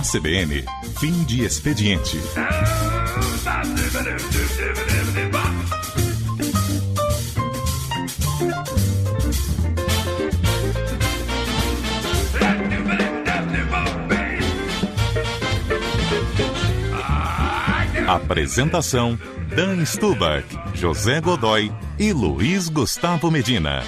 Na CBN, fim de expediente. Apresentação: Dan Stubach, José Godoy e Luiz Gustavo Medina.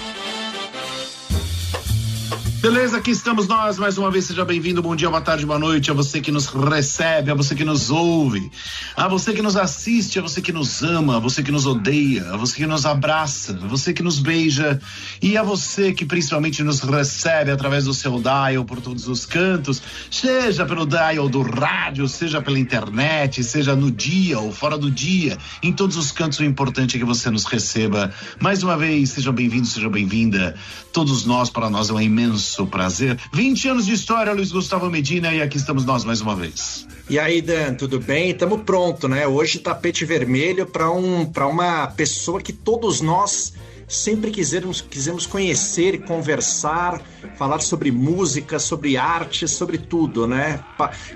Beleza, aqui estamos nós, mais uma vez, seja bem-vindo, bom dia, boa tarde, boa noite, a você que nos recebe, a você que nos ouve, a você que nos assiste, a você que nos ama, a você que nos odeia, a você que nos abraça, a você que nos beija e a você que principalmente nos recebe através do seu dial por todos os cantos, seja pelo dial do rádio, seja pela internet, seja no dia ou fora do dia, em todos os cantos o importante é que você nos receba. Mais uma vez, seja bem-vindo, seja bem-vinda, todos nós, para nós é um imenso prazer. 20 anos de história, Luiz Gustavo Medina, e aqui estamos nós mais uma vez. E aí, Dan, tudo bem? Estamos pronto, né? Hoje tapete vermelho para uma pessoa que todos nós sempre quisemos conhecer, conversar, falar sobre música, sobre arte, sobre tudo, né?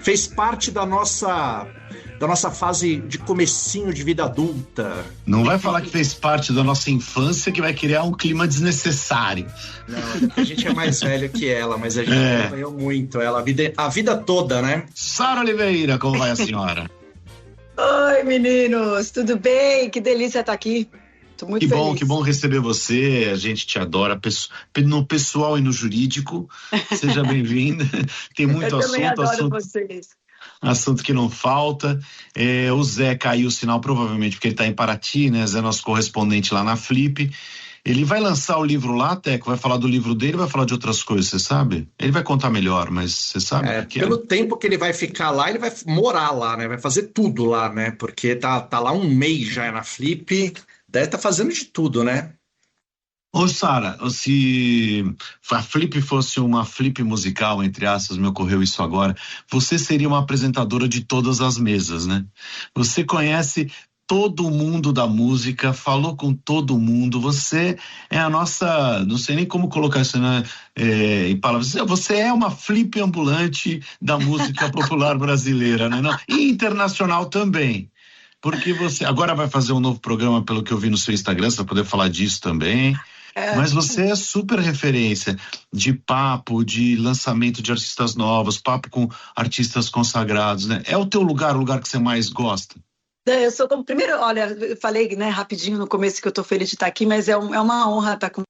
Fez parte da nossa fase de comecinho de vida adulta. Não vai falar que fez parte da nossa infância, que vai criar um clima desnecessário. Não, a gente é mais velho que ela, mas a gente acompanhou muito ela a vida toda, né? Sara Oliveira, como vai a senhora? Oi, meninos, tudo bem? Que delícia estar aqui. Tô muito feliz. Que bom receber você, a gente te adora, no pessoal e no jurídico. Seja bem-vinda. Tem muito Eu também adoro assunto. Vocês. Assunto que não falta. O Zé caiu o sinal, provavelmente porque ele está em Paraty, né? Zé é nosso correspondente lá na Flip. Ele vai lançar o livro lá, Teco, vai falar do livro dele, vai falar de outras coisas, você sabe? Ele vai contar melhor, mas você sabe? Pelo tempo que ele vai ficar lá, ele vai morar lá, né? Vai fazer tudo lá, né? Porque tá lá um mês já na Flip, deve estar fazendo de tudo, né? Ô, Sara, se a Flip fosse uma Flip musical, entre aspas, me ocorreu isso agora, você seria uma apresentadora de todas as mesas, né? Você conhece todo mundo da música, falou com todo mundo, você é a nossa, não sei nem como colocar isso, né, em palavras, você é uma Flip ambulante da música popular brasileira, né? Não, e internacional também. Porque você agora vai fazer um novo programa, pelo que eu vi no seu Instagram, você vai poder falar disso também. Mas você é super referência de papo, de lançamento de artistas novos, papo com artistas consagrados, né? É o teu lugar, o lugar que você mais gosta? Eu sou como primeiro, olha, eu falei, né, rapidinho no começo que eu tô feliz de estar aqui, mas é uma honra estar com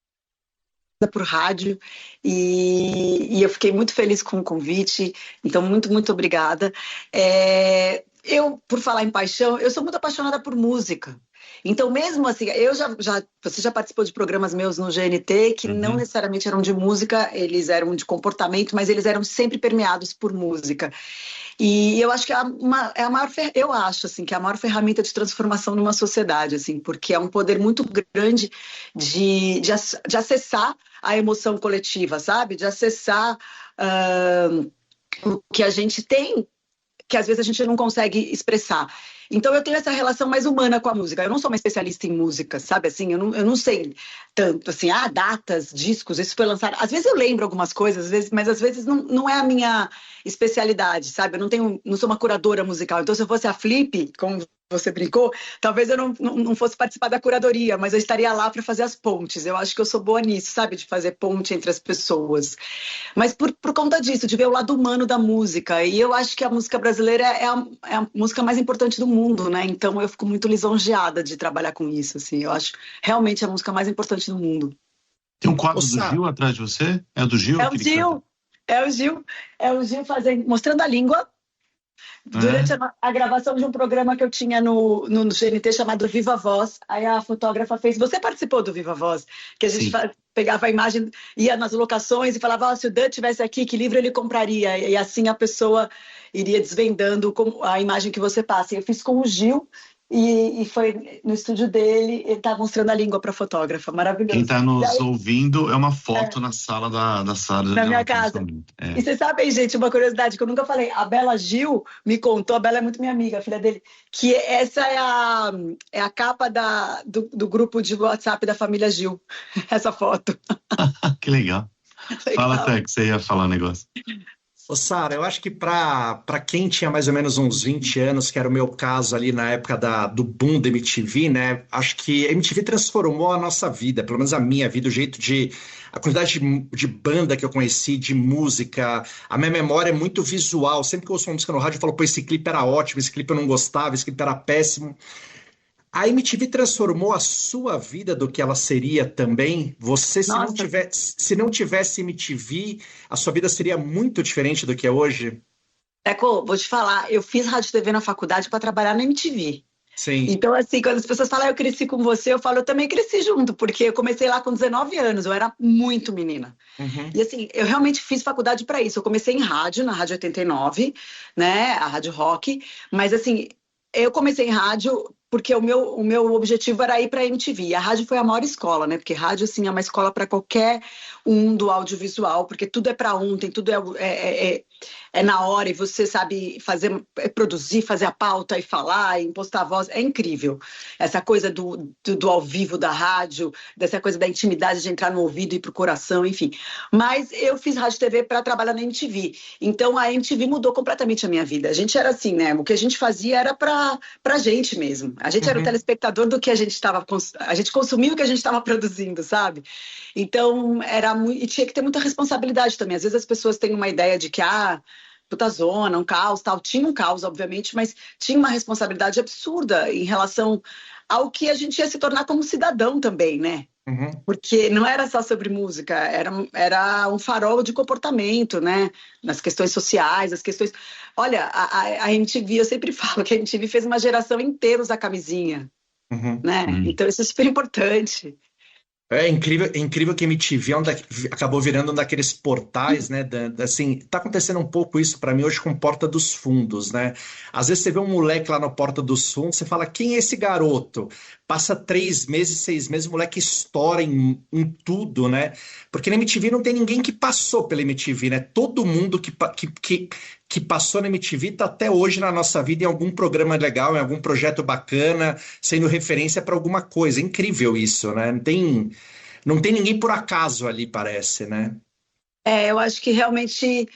por rádio e eu fiquei muito feliz com o convite, então muito, muito obrigada. Eu, por falar em paixão, eu sou muito apaixonada por música. Então, mesmo assim, você já participou de programas meus no GNT que não necessariamente eram de música, eles eram de comportamento, mas eles eram sempre permeados por música. E eu acho que eu acho assim que é a maior ferramenta de transformação numa sociedade, assim, porque é um poder muito grande de acessar a emoção coletiva, sabe? De acessar o que a gente tem, que às vezes a gente não consegue expressar. Então eu tenho essa relação mais humana com a música. Eu não sou uma especialista em música, sabe? Assim, eu não sei tanto, assim, datas, discos, isso foi lançado. Às vezes eu lembro algumas coisas, mas às vezes não é a minha especialidade, sabe? Eu não sou uma curadora musical. Então se eu fosse a Flip, como você brincou, talvez eu não fosse participar da curadoria, mas eu estaria lá para fazer as pontes. Eu acho que eu sou boa nisso, sabe? De fazer ponte entre as pessoas. Mas por conta disso, de ver o lado humano da música. E eu acho que a música brasileira é a música mais importante do mundo, né? Então eu fico muito lisonjeada de trabalhar com isso, assim. Eu acho realmente a música mais importante do mundo. Tem um quadro do Gil atrás de você? É do Gil? É o Gil mostrando a língua. Durante a gravação de um programa que eu tinha no GNT chamado Viva Voz, aí a fotógrafa fez... Você participou do Viva Voz? Que a gente pegava a imagem, ia nas locações e falava, se o Dan estivesse aqui, que livro ele compraria? E assim a pessoa iria desvendando a imagem que você passa. E eu fiz com o Gil e foi no estúdio dele, ele estava mostrando a língua para a fotógrafa, maravilhoso. Quem está nos ouvindo é uma foto na sala da Sara. Na minha casa. E vocês sabem, gente, uma curiosidade que eu nunca falei, a Bela Gil me contou, a Bela é muito minha amiga, a filha dele, que essa é a capa do grupo de WhatsApp da família Gil, essa foto. Que legal. Fala até que você ia falar um negócio. Ô, Sara, eu acho que para quem tinha mais ou menos uns 20 anos, que era o meu caso ali na época do boom da MTV, né? Acho que a MTV transformou a nossa vida, pelo menos a minha vida, o jeito de. A quantidade de banda que eu conheci, de música, a minha memória é muito visual. Sempre que eu ouço uma música no rádio, eu falo, pô, esse clipe era ótimo, esse clipe eu não gostava, esse clipe era péssimo. A MTV transformou a sua vida do que ela seria também? Você, Nossa, se não tivesse MTV, a sua vida seria muito diferente do que é hoje? Eco, vou te falar, eu fiz rádio e TV na faculdade para trabalhar na MTV. Sim. Então, assim, quando as pessoas falam, eu cresci com você, eu falo, eu também cresci junto, porque eu comecei lá com 19 anos, eu era muito menina. Uhum. E assim, eu realmente fiz faculdade para isso. Eu comecei em rádio, na Rádio 89, né, a Rádio Rock, mas assim, eu comecei em rádio porque o meu objetivo era ir para a MTV. E a rádio foi a maior escola, né? Porque rádio, assim, é uma escola para qualquer um do audiovisual, porque tudo é para ontem, tudo é na hora, e você sabe fazer, produzir, fazer a pauta e falar, e impostar a voz. É incrível. Essa coisa do ao vivo da rádio, dessa coisa da intimidade de entrar no ouvido e pro coração, enfim. Mas eu fiz rádio e TV para trabalhar na MTV. Então a MTV mudou completamente a minha vida. A gente era assim, né? O que a gente fazia era pra gente mesmo. A gente era o Uhum. telespectador do que a gente estava, a gente consumia o que a gente estava produzindo, sabe? Então era muito, e tinha que ter muita responsabilidade também. Às vezes as pessoas têm uma ideia de que puta zona, um caos, tal. Tinha um caos, obviamente, mas tinha uma responsabilidade absurda em relação ao que a gente ia se tornar como cidadão também, né? Uhum. Porque não era só sobre música, era um farol de comportamento, né? Nas questões sociais, as questões. Olha, a MTV, eu sempre falo que a MTV fez uma geração inteira usar camisinha, Uhum. né? Então isso é super importante. É incrível que a MTV acabou virando um daqueles portais, né? Assim, tá acontecendo um pouco isso para mim hoje com Porta dos Fundos, né? Às vezes você vê um moleque lá no Porta dos Fundos, você fala, quem é esse garoto? Passa 3 meses, 6 meses, o moleque estoura em tudo, né? Porque na MTV não tem ninguém que passou pela MTV, né? Todo mundo que passou na MTV tá até hoje na nossa vida em algum programa legal, em algum projeto bacana, sendo referência para alguma coisa. É incrível isso, né? Não tem ninguém por acaso ali, parece, né? Eu acho que realmente.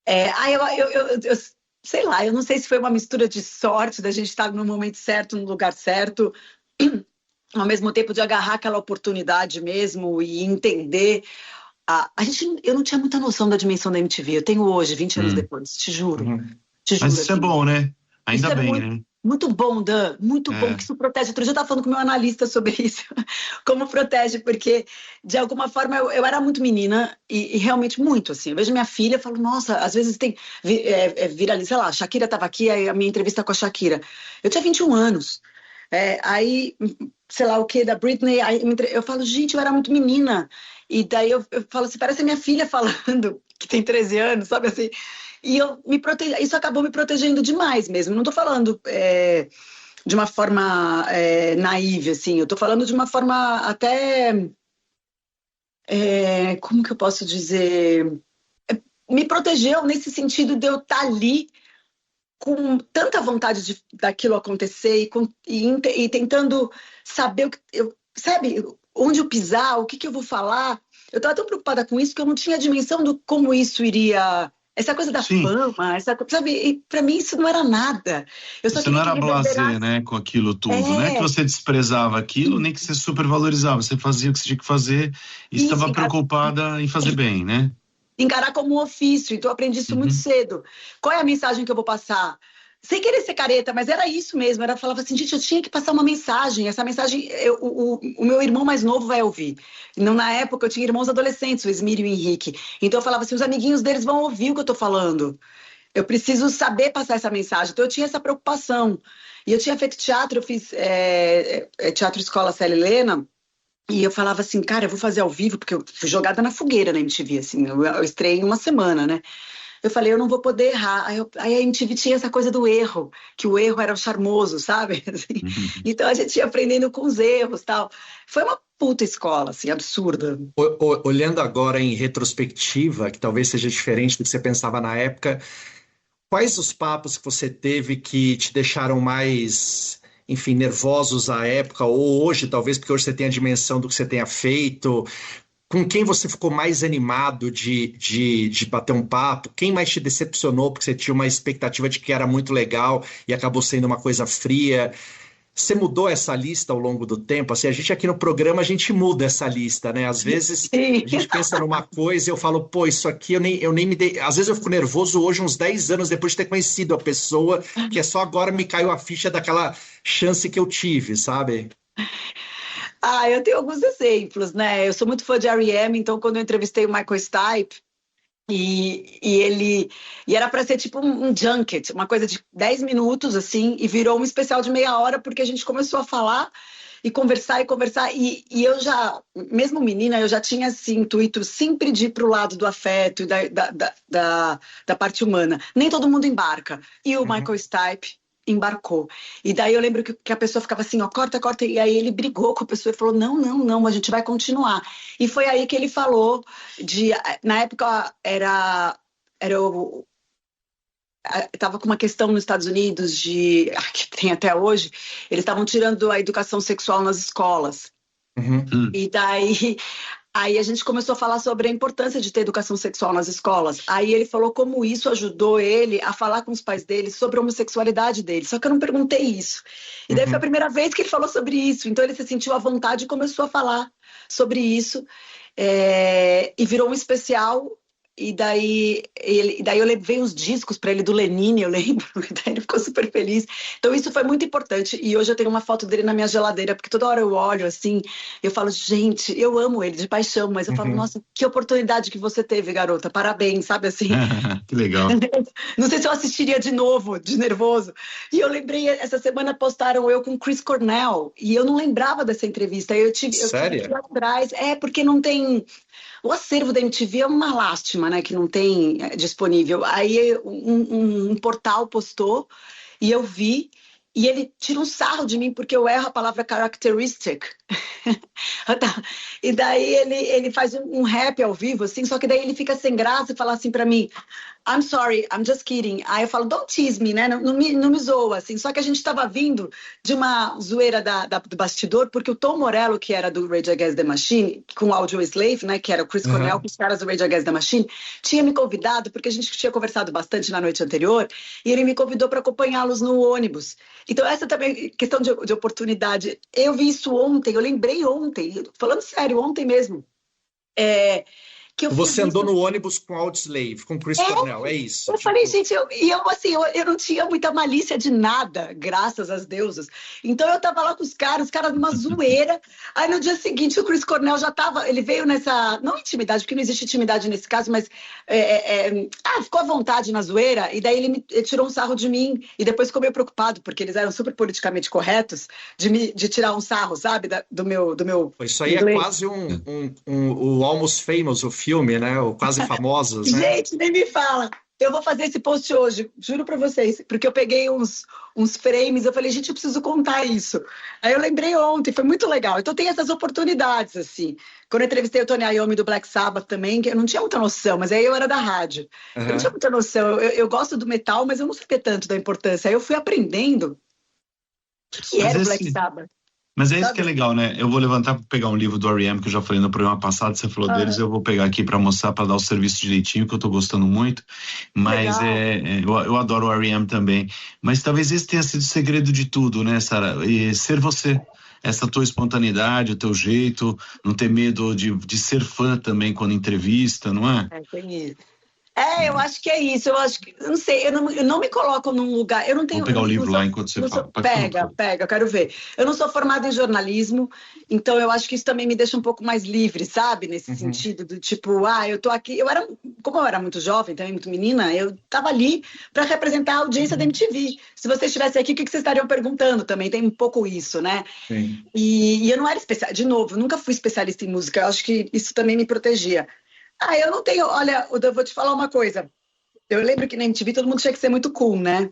Eu sei lá, eu não sei se foi uma mistura de sorte, da gente estar no momento certo, no lugar certo, ao mesmo tempo de agarrar aquela oportunidade mesmo e entender. Eu não tinha muita noção da dimensão da MTV. Eu tenho hoje, 20 anos depois, te juro. Uhum. Te juro. Mas isso é Assim. bom, né? Isso Ainda é bem, muito, né? muito bom, Dan. Muito bom, que isso protege. Outro dia eu estava falando com o meu analista sobre isso. Como protege, porque, de alguma forma, eu era muito menina e realmente muito, assim. Eu vejo minha filha e falo, nossa, às vezes tem... viraliza, sei lá, a Shakira estava aqui, aí a minha entrevista com a Shakira. Eu tinha 21 anos. Aí, sei lá o que, da Britney, aí eu falo, gente, eu era muito menina. E daí eu falo assim, parece a minha filha falando, que tem 13 anos, sabe assim? E isso acabou me protegendo demais mesmo. Não estou falando de uma forma naiva, assim. Eu estou falando de uma forma até... como que eu posso dizer? Me protegeu nesse sentido de eu estar ali com tanta vontade daquilo acontecer e tentando saber sabe, onde eu pisar, o que eu vou falar. Eu estava tão preocupada com isso que eu não tinha a dimensão do como isso iria... Essa coisa da Sim. fama, sabe? E para mim isso não era nada. Eu só Você queria não era que reverberasse. blasé, né, com aquilo tudo. Não é que você desprezava aquilo, nem que você supervalorizava. Você fazia o que você tinha que fazer e Isso, estava preocupada em fazer bem, né? encarar como um ofício. Então eu aprendi isso muito cedo. Qual é a mensagem que eu vou passar? Sem querer ser careta, mas era isso mesmo. Eu falava assim, gente, eu tinha que passar uma mensagem. Essa mensagem, o meu irmão mais novo vai ouvir. Não, na época eu tinha irmãos adolescentes, o Esmírio e o Henrique. Então eu falava assim, os amiguinhos deles vão ouvir o que eu tô falando. Eu preciso saber passar essa mensagem. Então eu tinha essa preocupação. E eu tinha feito teatro, eu fiz teatro escola Célia Helena. E eu falava assim, cara, eu vou fazer ao vivo, porque eu fui jogada na fogueira na MTV, assim. Eu estreiei em uma semana, né? Eu falei, eu não vou poder errar. Aí a MTV tinha essa coisa do erro, que o erro era o charmoso, sabe? Assim, então a gente ia aprendendo com os erros, tal. Foi uma puta escola, assim, absurda. Olhando agora em retrospectiva, que talvez seja diferente do que você pensava na época, quais os papos que você teve que te deixaram mais, enfim, nervosos à época, ou hoje, talvez, porque hoje você tem a dimensão do que você tenha feito? Com quem você ficou mais animado de bater um papo? Quem mais te decepcionou porque você tinha uma expectativa de que era muito legal e acabou sendo uma coisa fria? Você mudou essa lista ao longo do tempo? Assim, a gente aqui no programa, a gente muda essa lista, né? Às vezes Sim. a gente pensa numa coisa e eu falo, pô, isso aqui eu nem me dei. Às vezes eu fico nervoso hoje, uns 10 anos depois de ter conhecido a pessoa, que é só agora me caiu a ficha daquela chance que eu tive, sabe? Ah, eu tenho alguns exemplos, né? Eu sou muito fã de R.E.M., então quando eu entrevistei o Michael Stipe, e era para ser tipo um junket, uma coisa de 10 minutos, assim, e virou um especial de meia hora, porque a gente começou a falar e conversar, e eu já, mesmo menina, eu já tinha esse intuito sempre de ir para o lado do afeto e da parte humana. Nem todo mundo embarca. E o Michael Stipe embarcou. E daí eu lembro que a pessoa ficava assim, ó, corta, corta, e aí ele brigou com a pessoa e falou, não, não, não, a gente vai continuar. E foi aí que ele falou na época estava com uma questão nos Estados Unidos que tem até hoje, eles estavam tirando a educação sexual nas escolas. E daí aí a gente começou a falar sobre a importância de ter educação sexual nas escolas. Aí ele falou como isso ajudou ele a falar com os pais dele sobre a homossexualidade dele. Só que eu não perguntei isso. E daí foi a primeira vez que ele falou sobre isso. Então ele se sentiu à vontade e começou a falar sobre isso. E virou um especial. E daí eu levei os discos para ele do Lenine, eu lembro. E daí ele ficou super feliz. Então isso foi muito importante. E hoje eu tenho uma foto dele na minha geladeira, porque toda hora eu olho assim, eu falo, gente, eu amo ele de paixão, mas eu falo, nossa, que oportunidade que você teve, garota. Parabéns, sabe assim? Que legal. Não sei se eu assistiria de novo, de nervoso. E eu lembrei, essa semana postaram eu com Chris Cornell, e eu não lembrava dessa entrevista. Eu tive que ir atrás. Porque não tem... O acervo da MTV é uma lástima, né, que não tem disponível. Aí um portal postou e eu vi, e ele tira um sarro de mim porque eu erro a palavra characteristic. E daí ele faz um rap ao vivo, assim, só que daí ele fica sem graça e fala assim pra mim, I'm sorry, I'm just kidding. Aí eu falo, don't tease me, né? Não me zoa, assim. Só que a gente tava vindo de uma zoeira do bastidor, porque o Tom Morello, que era do Rage Against the Machine, com o Audioslave, né? Que era o Chris Cornell, com os caras do Rage Against the Machine, tinha me convidado, porque a gente tinha conversado bastante na noite anterior, e ele me convidou para acompanhá-los no ônibus. Então, essa também questão de oportunidade. Eu vi isso ontem, eu lembrei ontem, falando sério, ontem mesmo. Você andou no ônibus com Audioslave, com Chris Cornell, é isso? Eu falei, gente, eu não tinha muita malícia de nada, graças às deusas. Então eu tava lá com os caras numa zoeira. Aí no dia seguinte o Chris Cornell já tava, ele veio nessa, não intimidade, porque não existe intimidade nesse caso, mas ficou à vontade na zoeira, e daí ele tirou um sarro de mim, e depois ficou meio preocupado, porque eles eram super politicamente corretos, de tirar um sarro, sabe, do meu Isso aí inglês. É quase o Almost Famous, o filme, né? O Quase Famosos, né? Gente, nem me fala. Eu vou fazer esse post hoje, juro pra vocês, porque eu peguei uns frames, eu falei, gente, eu preciso contar isso. Aí eu lembrei ontem, foi muito legal. Então tem essas oportunidades, assim. Quando eu entrevistei o Tony Iommi do Black Sabbath também, que eu não tinha muita noção, mas aí eu era da rádio. Eu não tinha muita noção. Eu gosto do metal, mas eu não sabia tanto da importância. Aí eu fui aprendendo o que era o Black Sabbath. Mas é isso que é legal, né? Eu vou levantar para pegar um livro do R.E.M. que eu já falei no programa passado, você falou deles, eu vou pegar aqui para mostrar, para dar o serviço direitinho, que eu tô gostando muito. Mas eu adoro o R.E.M. também. Mas talvez esse tenha sido o segredo de tudo, né, Sara? E ser você. Essa tua espontaneidade, o teu jeito, não ter medo de ser fã também quando entrevista, não é? Tem isso. Eu acho que é isso. Eu acho que, não sei, eu não me coloco num lugar. Eu não tenho. Vou pegar o livro lá enquanto você fala. Pega, eu quero ver. Eu não sou formada em jornalismo, então eu acho que isso também me deixa um pouco mais livre, sabe? Nesse sentido do tipo, eu tô aqui. Como eu era muito jovem, também muito menina, eu tava ali para representar a audiência da MTV. Se vocês estivessem aqui, o que vocês estariam perguntando também? Tem um pouco isso, né? Sim. E eu não era especialista, de novo, nunca fui especialista em música. Eu acho que isso também me protegia. Eu não tenho... Olha, eu vou te falar uma coisa. Eu lembro que na MTV todo mundo tinha que ser muito cool, né?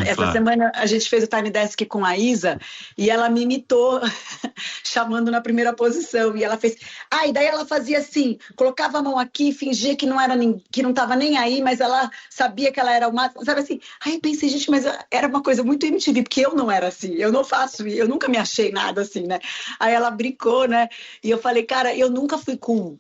Essa Claro. semana a gente fez o Tiny Desk com a Isa e ela me imitou chamando na primeira posição. E ela fez. Ah, e daí ela fazia assim, colocava a mão aqui, fingia que que não estava nem aí, mas ela sabia que ela era uma. Sabe assim? Aí eu pensei, gente, mas era uma coisa muito MTV, porque eu não era assim, eu não faço, eu nunca me achei nada assim, né? Aí ela brincou, né? E eu falei, cara, eu nunca fui cool.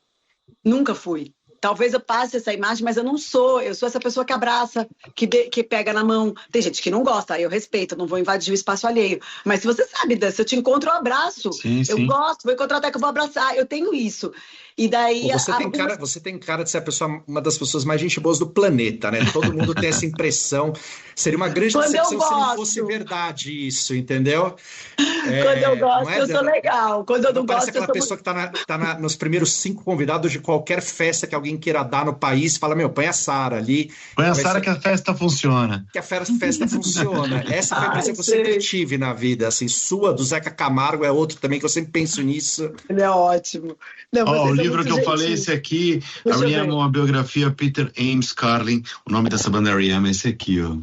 Nunca fui. Talvez eu passe essa imagem, mas eu não sou. Eu sou essa pessoa que abraça, que pega na mão. Tem gente que não gosta, eu respeito, não vou invadir o espaço alheio. Mas se você sabe, Dan, se eu te encontro, eu abraço. Sim, Eu sim. gosto, vou encontrar até que eu vou abraçar. Eu tenho isso. E daí. Pô, você tem cara de ser uma das pessoas mais gente boas do planeta, né? Todo mundo tem essa impressão. Seria uma grande Quando eu decepção se não gosto. fosse verdade isso, entendeu? Quando eu gosto, não é, eu sou legal. Quando eu não parece gosto, eu aquela sou pessoa que tá nos primeiros 5 convidados de qualquer festa que alguém queira dar no país, fala, meu, põe a Sara ali. Põe a Vai Sara ser- que a festa funciona. que a festa funciona. Essa foi a impressão Ai, que eu sempre sei. tive na vida, assim, sua, do Zeca Camargo, é outro também, que eu sempre penso nisso. Ele é ótimo. Não, Ó, vocês o são livro muito que eu falei, gentis. esse aqui, Deixa eu R.E.M. ver. é uma biografia, Peter Ames Carlin. O nome dessa banda R.E.M. é esse aqui, ó.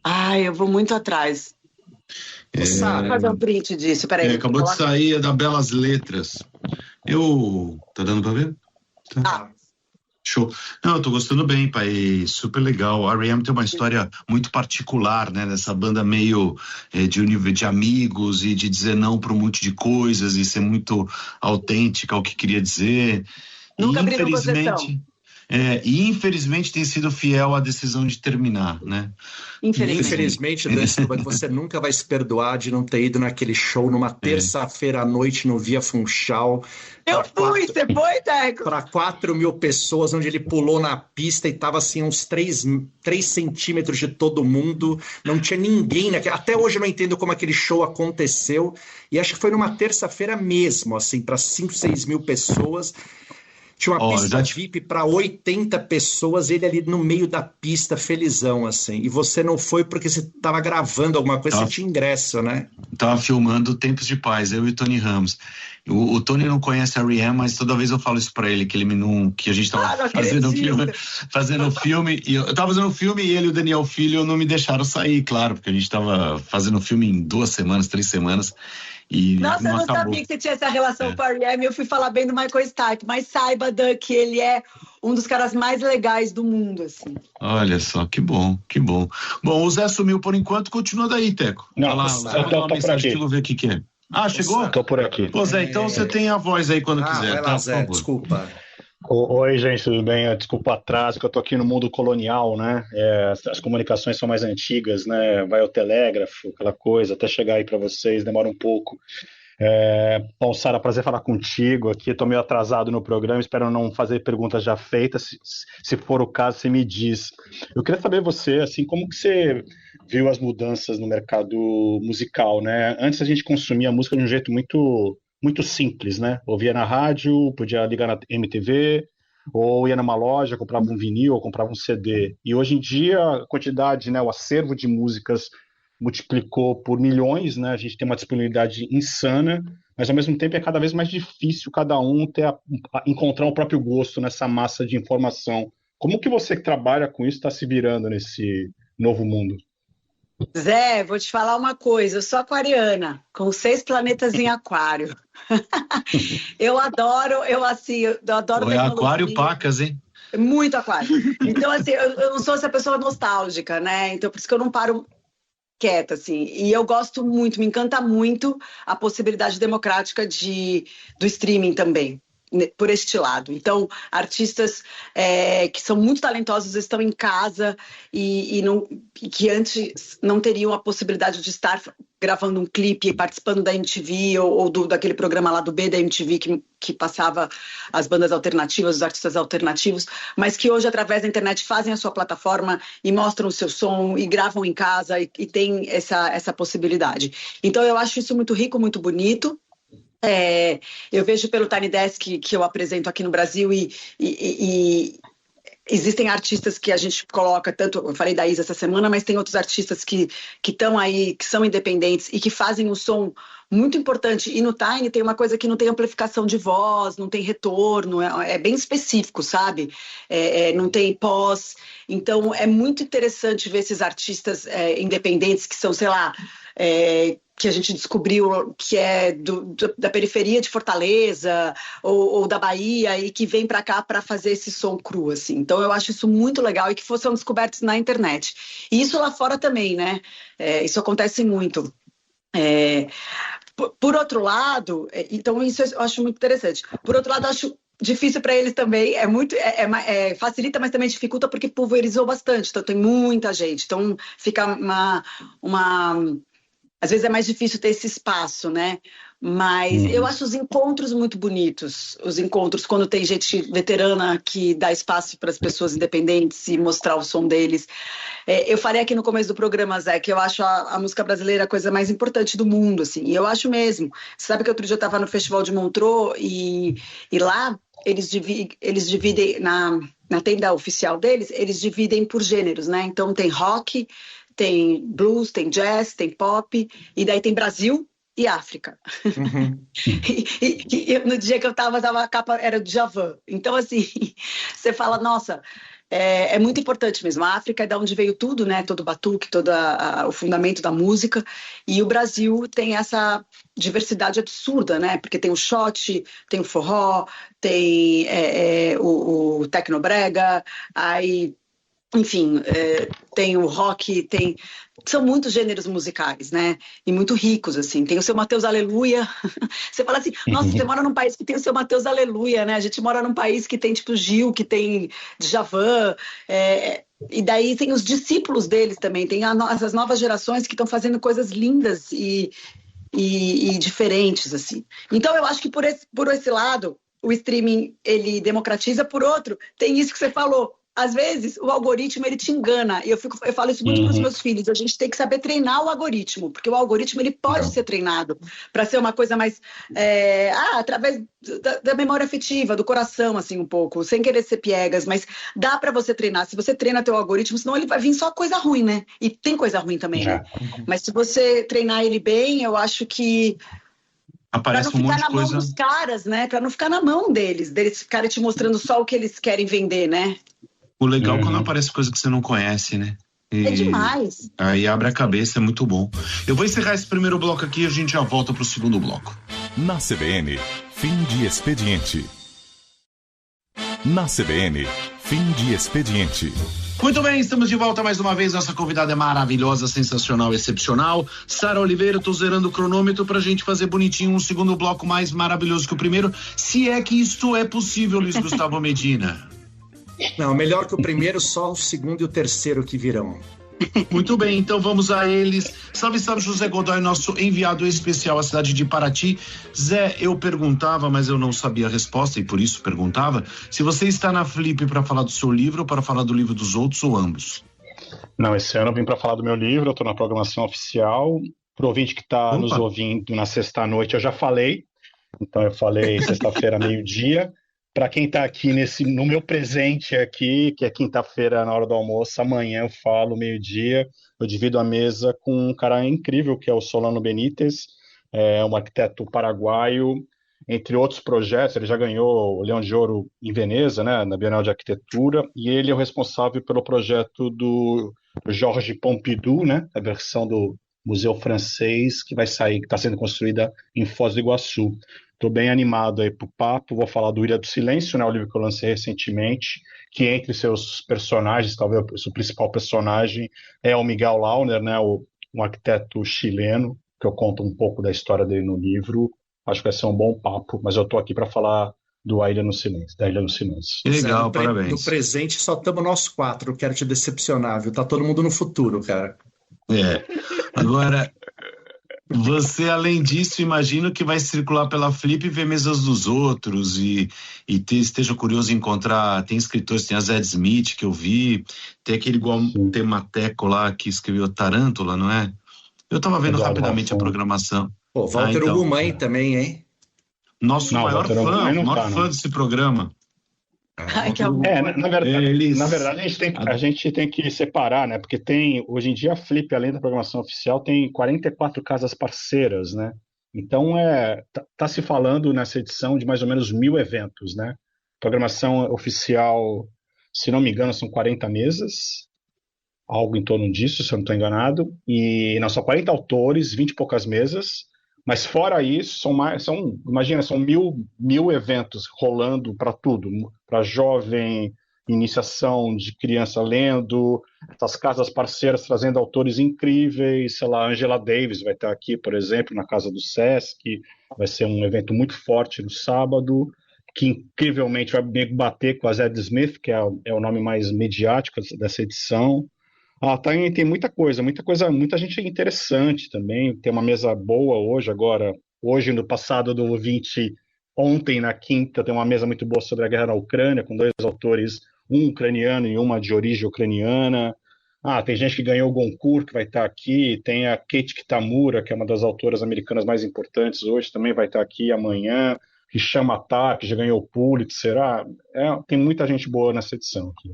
Ai, eu vou muito atrás. Ô, Sara, Vou fazer um print disso, peraí. Acabou de sair, é da Belas Letras. Tá dando pra ver? Tá. Ah, Show. Não, eu tô gostando bem, pai. Super legal. O R.E.M. tem uma história muito particular, né? Dessa banda meio de amigos e de dizer não para um monte de coisas e ser muito autêntica ao que queria dizer. Nunca E, abriram concessão. infelizmente tem sido fiel à decisão de terminar, né? infelizmente, Dan Stuba, você nunca vai se perdoar de não ter ido naquele show numa terça-feira à noite no Via Funchal. Eu fui, você foi, Teco? Para 4.000 pessoas, onde ele pulou na pista e tava assim uns 3 centímetros de todo mundo, não tinha ninguém, né? Até hoje eu não entendo como aquele show aconteceu, e acho que foi numa terça-feira mesmo, assim, para 5, 6 mil pessoas. Tinha uma pista VIP para 80 pessoas, ele ali no meio da pista, felizão, assim. E você não foi porque você estava gravando alguma coisa, você tinha ingresso, né? Tava filmando Tempos de Paz, eu e o Tony Ramos. O Tony não conhece a R.E.M., mas toda vez eu falo isso pra ele, que a gente tava fazendo filme, e eu tava fazendo um filme e ele e o Daniel Filho não me deixaram sair, claro, porque a gente tava fazendo o filme em 2 semanas, 3 semanas. E nossa, eu não acabou. sabia que você tinha essa relação com a R.E.M. Eu fui falar bem do Michael Stipe, mas saiba, Dan, que ele é um dos caras mais legais do mundo, assim. Olha só, que bom, que bom. Bom, o Zé sumiu por enquanto, continua daí, Teco. Não, lá, eu tô por aqui. deixa eu ver o que é. Ah, chegou? Tô por aqui. Pô, Zé, então você tem a voz aí quando quiser, vai lá, tá? Zé, desculpa. Oi, gente, tudo bem? Desculpa o atraso, que eu tô aqui no mundo colonial, né? As comunicações são mais antigas, né? Vai ao telégrafo, aquela coisa, até chegar aí para vocês, demora um pouco. Bom, Sara, prazer falar contigo aqui. Estou meio atrasado no programa, espero não fazer perguntas já feitas. Se for o caso, você me diz. Eu queria saber você, assim, como que você viu as mudanças no mercado musical, né? Antes a gente consumia a música de um jeito muito, muito simples, né? Ouvia na rádio, podia ligar na MTV, ou ia numa loja, comprava um vinil, ou comprava um CD. E hoje em dia a quantidade, né, o acervo de músicas multiplicou por milhões, né? A gente tem uma disponibilidade insana, mas ao mesmo tempo é cada vez mais difícil cada um encontrar o próprio gosto nessa massa de informação. Como que você que trabalha com isso está se virando nesse novo mundo? Zé, vou te falar uma coisa, eu sou aquariana, com 6 planetas em aquário. Eu adoro tecnologia. Aquário pacas, hein? Muito aquário. Então, assim, eu não sou essa pessoa nostálgica, né? Então, por isso que eu não paro quieta, assim, e eu gosto muito, me encanta muito a possibilidade democrática do streaming também, por este lado. Então, artistas que são muito talentosos estão em casa e que antes não teriam a possibilidade de estar gravando um clipe, participando da MTV ou daquele programa lá do B da MTV que passava as bandas alternativas, os artistas alternativos, mas que hoje, através da internet, fazem a sua plataforma e mostram o seu som e gravam em casa e tem essa possibilidade. Então, eu acho isso muito rico, muito bonito. Eu vejo pelo Tiny Desk que eu apresento aqui no Brasil e existem artistas que a gente coloca, tanto, eu falei da Isa essa semana, mas tem outros artistas que estão aí, que são independentes e que fazem um som muito importante. E no Tiny tem uma coisa que não tem amplificação de voz, não tem retorno, é bem específico, sabe? Não tem pós. Então é muito interessante ver esses artistas independentes que são, sei lá, que a gente descobriu que é da periferia de Fortaleza ou da Bahia e que vem para cá para fazer esse som cru, assim. Então eu acho isso muito legal e que são descobertos na internet. E isso lá fora também, né? Isso acontece muito. Por outro lado, então isso eu acho muito interessante. Por outro lado, eu acho difícil para eles também, facilita, mas também dificulta porque pulverizou bastante, então tem muita gente. Então fica às vezes é mais difícil ter esse espaço, né? Mas eu acho os encontros muito bonitos. Os encontros, quando tem gente veterana que dá espaço para as pessoas independentes e mostrar o som deles. Eu falei aqui no começo do programa, Zé, que eu acho a música brasileira a coisa mais importante do mundo, assim. E eu acho mesmo. Você sabe que outro dia eu estava no Festival de Montreux e lá eles dividem, na tenda oficial deles, eles dividem por gêneros, né? Então tem rock, tem blues, tem jazz, tem pop, e daí tem Brasil e África. e no dia que eu tava a capa era do Djavan. Então, assim, você fala, nossa, é muito importante mesmo. A África é da onde veio tudo, né? Todo o batuque, todo o fundamento da música. E o Brasil tem essa diversidade absurda, né? Porque tem o shot, tem o forró, tem o tecnobrega, aí... Enfim, tem o rock, são muitos gêneros musicais, né? E muito ricos, assim. Tem o Seu Mateus Aleluia. Você fala assim, nossa, você mora num país que tem o Seu Mateus Aleluia, né? A gente mora num país que tem, tipo, Gil, que tem Djavan. E daí tem os discípulos deles também. Tem essas novas gerações que estão fazendo coisas lindas e diferentes, assim. Então, eu acho que por esse lado, o streaming, ele democratiza. Por outro, tem isso que você falou. Às vezes, o algoritmo, ele te engana. E eu falo isso muito para os meus filhos. A gente tem que saber treinar o algoritmo, porque o algoritmo ele pode ser treinado para ser uma coisa mais... através da memória afetiva, do coração, assim, um pouco, sem querer ser piegas, mas dá para você treinar. Se você treina teu algoritmo, senão ele vai vir só coisa ruim, né? E tem coisa ruim também, né? Mas se você treinar ele bem, eu acho que... Aparece pra não ficar um monte na de mão coisa... dos caras, né? Para não ficar na mão deles ficarem te mostrando só o que eles querem vender, né? O legal é quando aparece coisa que você não conhece, né? É demais. Aí abre a cabeça, é muito bom. Eu vou encerrar esse primeiro bloco aqui e a gente já volta pro segundo bloco. Na CBN, fim de expediente. Na CBN, fim de expediente. Muito bem, estamos de volta mais uma vez. Nossa convidada é maravilhosa, sensacional, excepcional. Sara Oliveira, tô zerando o cronômetro pra gente fazer bonitinho um segundo bloco mais maravilhoso que o primeiro. Se é que isto é possível, Luiz Gustavo Medina. Não, melhor que o primeiro, só o segundo e o terceiro que virão. Muito bem, então vamos a eles. Salve, salve, José Godoy, nosso enviado especial à cidade de Paraty. Zé, eu perguntava, mas eu não sabia a resposta e por isso perguntava, se você está na Flip para falar do seu livro ou para falar do livro dos outros ou ambos? Não, esse ano eu vim para falar do meu livro, eu estou na programação oficial. Para o ouvinte que está nos ouvindo na sexta-noite, eu já falei. Então eu falei sexta-feira, meio-dia. Para quem está aqui no meu presente aqui, que é quinta-feira na hora do almoço, amanhã eu falo meio-dia, eu divido a mesa com um cara incrível que é o Solano Benítez, um arquiteto paraguaio, entre outros projetos. Ele já ganhou o Leão de Ouro em Veneza, né, na Bienal de Arquitetura, e ele é o responsável pelo projeto do Georges Pompidou, né, a versão do Museu Francês que vai sair, que está sendo construída em Foz do Iguaçu. Estou bem animado aí pro papo, vou falar do Ilha do Silêncio, né, o livro que eu lancei recentemente, que entre seus personagens, talvez o seu principal personagem é o Miguel Launer, né, um arquiteto chileno, que eu conto um pouco da história dele no livro. Acho que vai ser um bom papo, mas eu estou aqui para falar da Ilha no Silêncio. Legal, parabéns. No presente só estamos nós quatro, eu quero te decepcionar, viu? Tá todo mundo no futuro, cara. Agora... Você, além disso, imagino que vai circular pela Flip e ver mesas dos outros e esteja curioso em encontrar, tem escritores, tem a Zed Smith que eu vi, tem aquele igual Temateco lá que escreveu Tarântula, não é? Eu estava vendo rapidamente a programação. Pô, Walter Ugumãe também, hein? Nosso maior fã desse programa. Ai, que amor. Na verdade a gente tem que separar, né? Porque hoje em dia a Flip, além da programação oficial, tem 44 casas parceiras, né? Então tá se falando nessa edição de mais ou menos 1.000 eventos, né? Programação oficial, se não me engano, são 40 mesas, algo em torno disso, se eu não estou enganado, e não, são 40 autores, 20 e poucas mesas, mas fora isso, imagina, são mil eventos rolando para tudo, para jovem, iniciação de criança lendo, essas casas parceiras trazendo autores incríveis, sei lá, Angela Davis vai estar aqui, por exemplo, na Casa do Sesc, vai ser um evento muito forte no sábado, que incrivelmente vai bater com a Zadie Smith, que é o nome mais mediático dessa edição. Tem muita coisa, muita gente interessante também. Tem uma mesa boa hoje no passado do ouvinte, ontem na quinta, tem uma mesa muito boa sobre a guerra na Ucrânia, com 2 autores, um ucraniano e uma de origem ucraniana. Tem gente que ganhou o Goncourt, que vai estar aqui. Tem a Kate Kitamura, que é uma das autoras americanas mais importantes hoje, também vai estar aqui amanhã. Hisham Attar, que já ganhou o Pulitzer. Tem muita gente boa nessa edição aqui.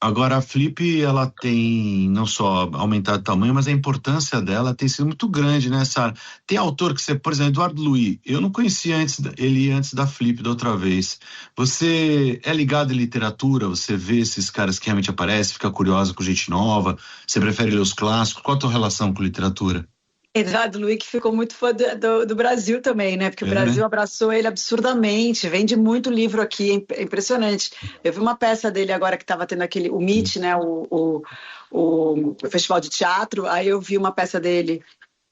Agora, a Flip, ela tem não só aumentado o tamanho, mas a importância dela tem sido muito grande, né, Sara? Tem autor que você, por exemplo, Eduardo Louis, eu não conhecia ele antes da Flip da outra vez. Você é ligado em literatura? Você vê esses caras que realmente aparecem, fica curioso com gente nova? Você prefere ler os clássicos? Qual a tua relação com literatura? Eduardo Louis, que ficou muito fã do Brasil também, né? Porque o Brasil abraçou ele absurdamente, vende muito livro aqui, é impressionante. Eu vi uma peça dele agora que estava tendo o MIT, né? O Festival de Teatro, aí eu vi uma peça dele,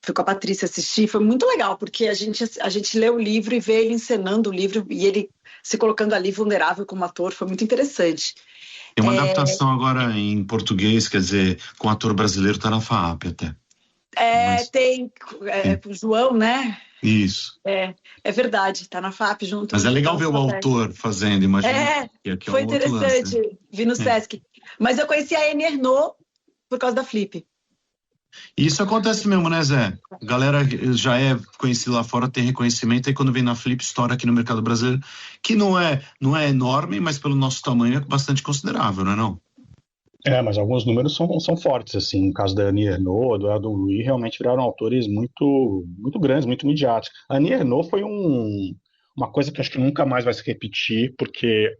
fui com a Patrícia assistir, foi muito legal, porque a gente lê o livro e vê ele encenando o livro e ele se colocando ali vulnerável como ator, foi muito interessante. Tem uma adaptação agora em português, quer dizer, com ator brasileiro, tá na FAAP até. Tem com o João, né? Isso. É verdade, tá na FAP junto. Mas é legal ver o autor fazendo, imagina. Foi interessante, vi no Sesc. Mas eu conheci a Annie Ernaux por causa da Flip. Isso acontece mesmo, né, Zé? A galera já é conhecida lá fora, tem reconhecimento, aí quando vem na Flip, estoura aqui no mercado brasileiro, que não é enorme, mas pelo nosso tamanho é bastante considerável, não é não? Mas alguns números são fortes, assim, no caso da Annie Ernaux, do Eduardo Louis, realmente viraram autores muito, muito grandes, muito midiáticos. A Annie Ernaux foi uma coisa que acho que nunca mais vai se repetir, porque,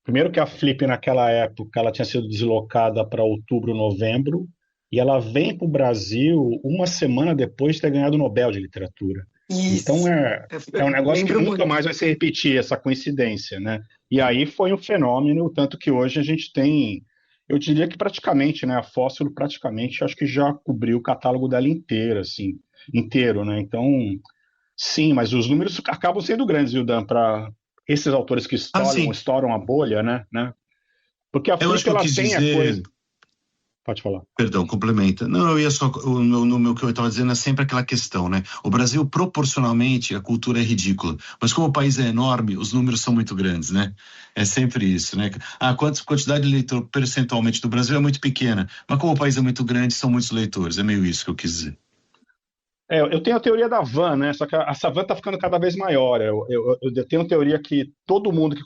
primeiro que a Flip naquela época, ela tinha sido deslocada para outubro, novembro, e ela vem para o Brasil uma semana depois de ter ganhado o Nobel de Literatura. Isso. Então é um negócio que nunca mais vai se repetir, essa coincidência, né? E aí foi um fenômeno, tanto que hoje a gente tem... Eu diria que praticamente, né, a Fósforo praticamente acho que já cobriu o catálogo dela inteiro, né? Então, sim, mas os números acabam sendo grandes, viu, Dan, para esses autores que estouram a bolha, né? Porque a Flip, ela tem a coisa... Pode falar. Perdão, complementa. Não, eu ia só... No meu que eu estava dizendo é sempre aquela questão, né? O Brasil, proporcionalmente, a cultura é ridícula. Mas como o país é enorme, os números são muito grandes, né? É sempre isso, né? A quantidade de leitor percentualmente do Brasil é muito pequena. Mas como o país é muito grande, são muitos leitores. É meio isso que eu quis dizer. Eu tenho a teoria da van, né? Só que essa van está ficando cada vez maior. Eu tenho a teoria que todo mundo que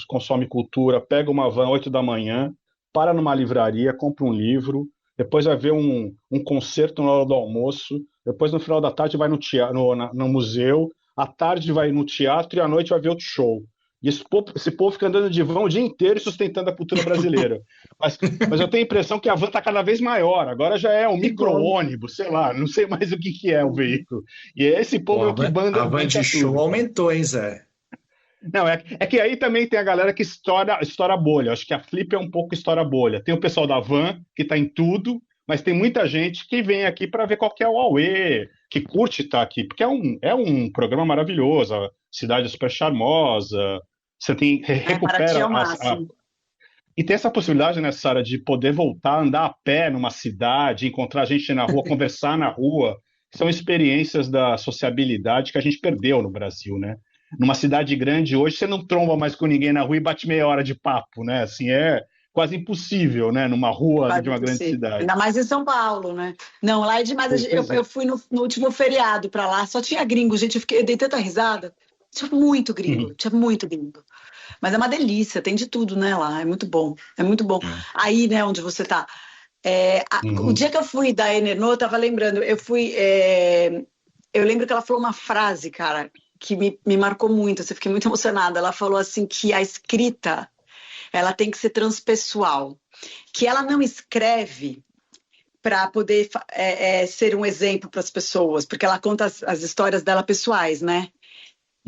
consome cultura pega uma van 8 da manhã, para numa livraria, compra um livro, depois vai ver um concerto na hora do almoço, depois no final da tarde vai no museu, à tarde vai no teatro e à noite vai ver outro show. E esse povo fica andando de van o dia inteiro sustentando a cultura brasileira. Mas eu tenho a impressão que a van está cada vez maior. Agora já é um micro-ônibus, sei lá, não sei mais o que é o veículo. E é esse povo que banda... A van de show aumentou, hein, Zé? Não, é que aí também tem a galera que estoura a bolha. Acho que a Flip é um pouco estoura a bolha. Tem o pessoal da van, que está em tudo, mas tem muita gente que vem aqui para ver qual que é o auê, que curte estar aqui, porque é um programa maravilhoso, a cidade é super charmosa, você recupera... E tem essa possibilidade, né, Sara, de poder voltar, andar a pé numa cidade, encontrar gente na rua, conversar na rua. São experiências da sociabilidade que a gente perdeu no Brasil, né? Numa cidade grande hoje, você não tromba mais com ninguém na rua e bate meia hora de papo, né? Assim, é quase impossível, né? Numa rua de uma grande cidade. Ainda mais em São Paulo, né? Não, lá é demais. Eu fui no último feriado para lá, só tinha gringo, gente. Eu dei tanta risada. Tinha muito gringo, tinha muito gringo. Mas é uma delícia, tem de tudo, né, lá. É muito bom, é muito bom. Aí, né, onde você tá. O dia que eu fui da Enerno, eu tava lembrando, eu lembro que ela falou uma frase, cara, que me marcou muito, eu fiquei muito emocionada. Ela falou assim que a escrita, ela tem que ser transpessoal, que ela não escreve para poder ser um exemplo para as pessoas, porque ela conta as histórias dela pessoais, né?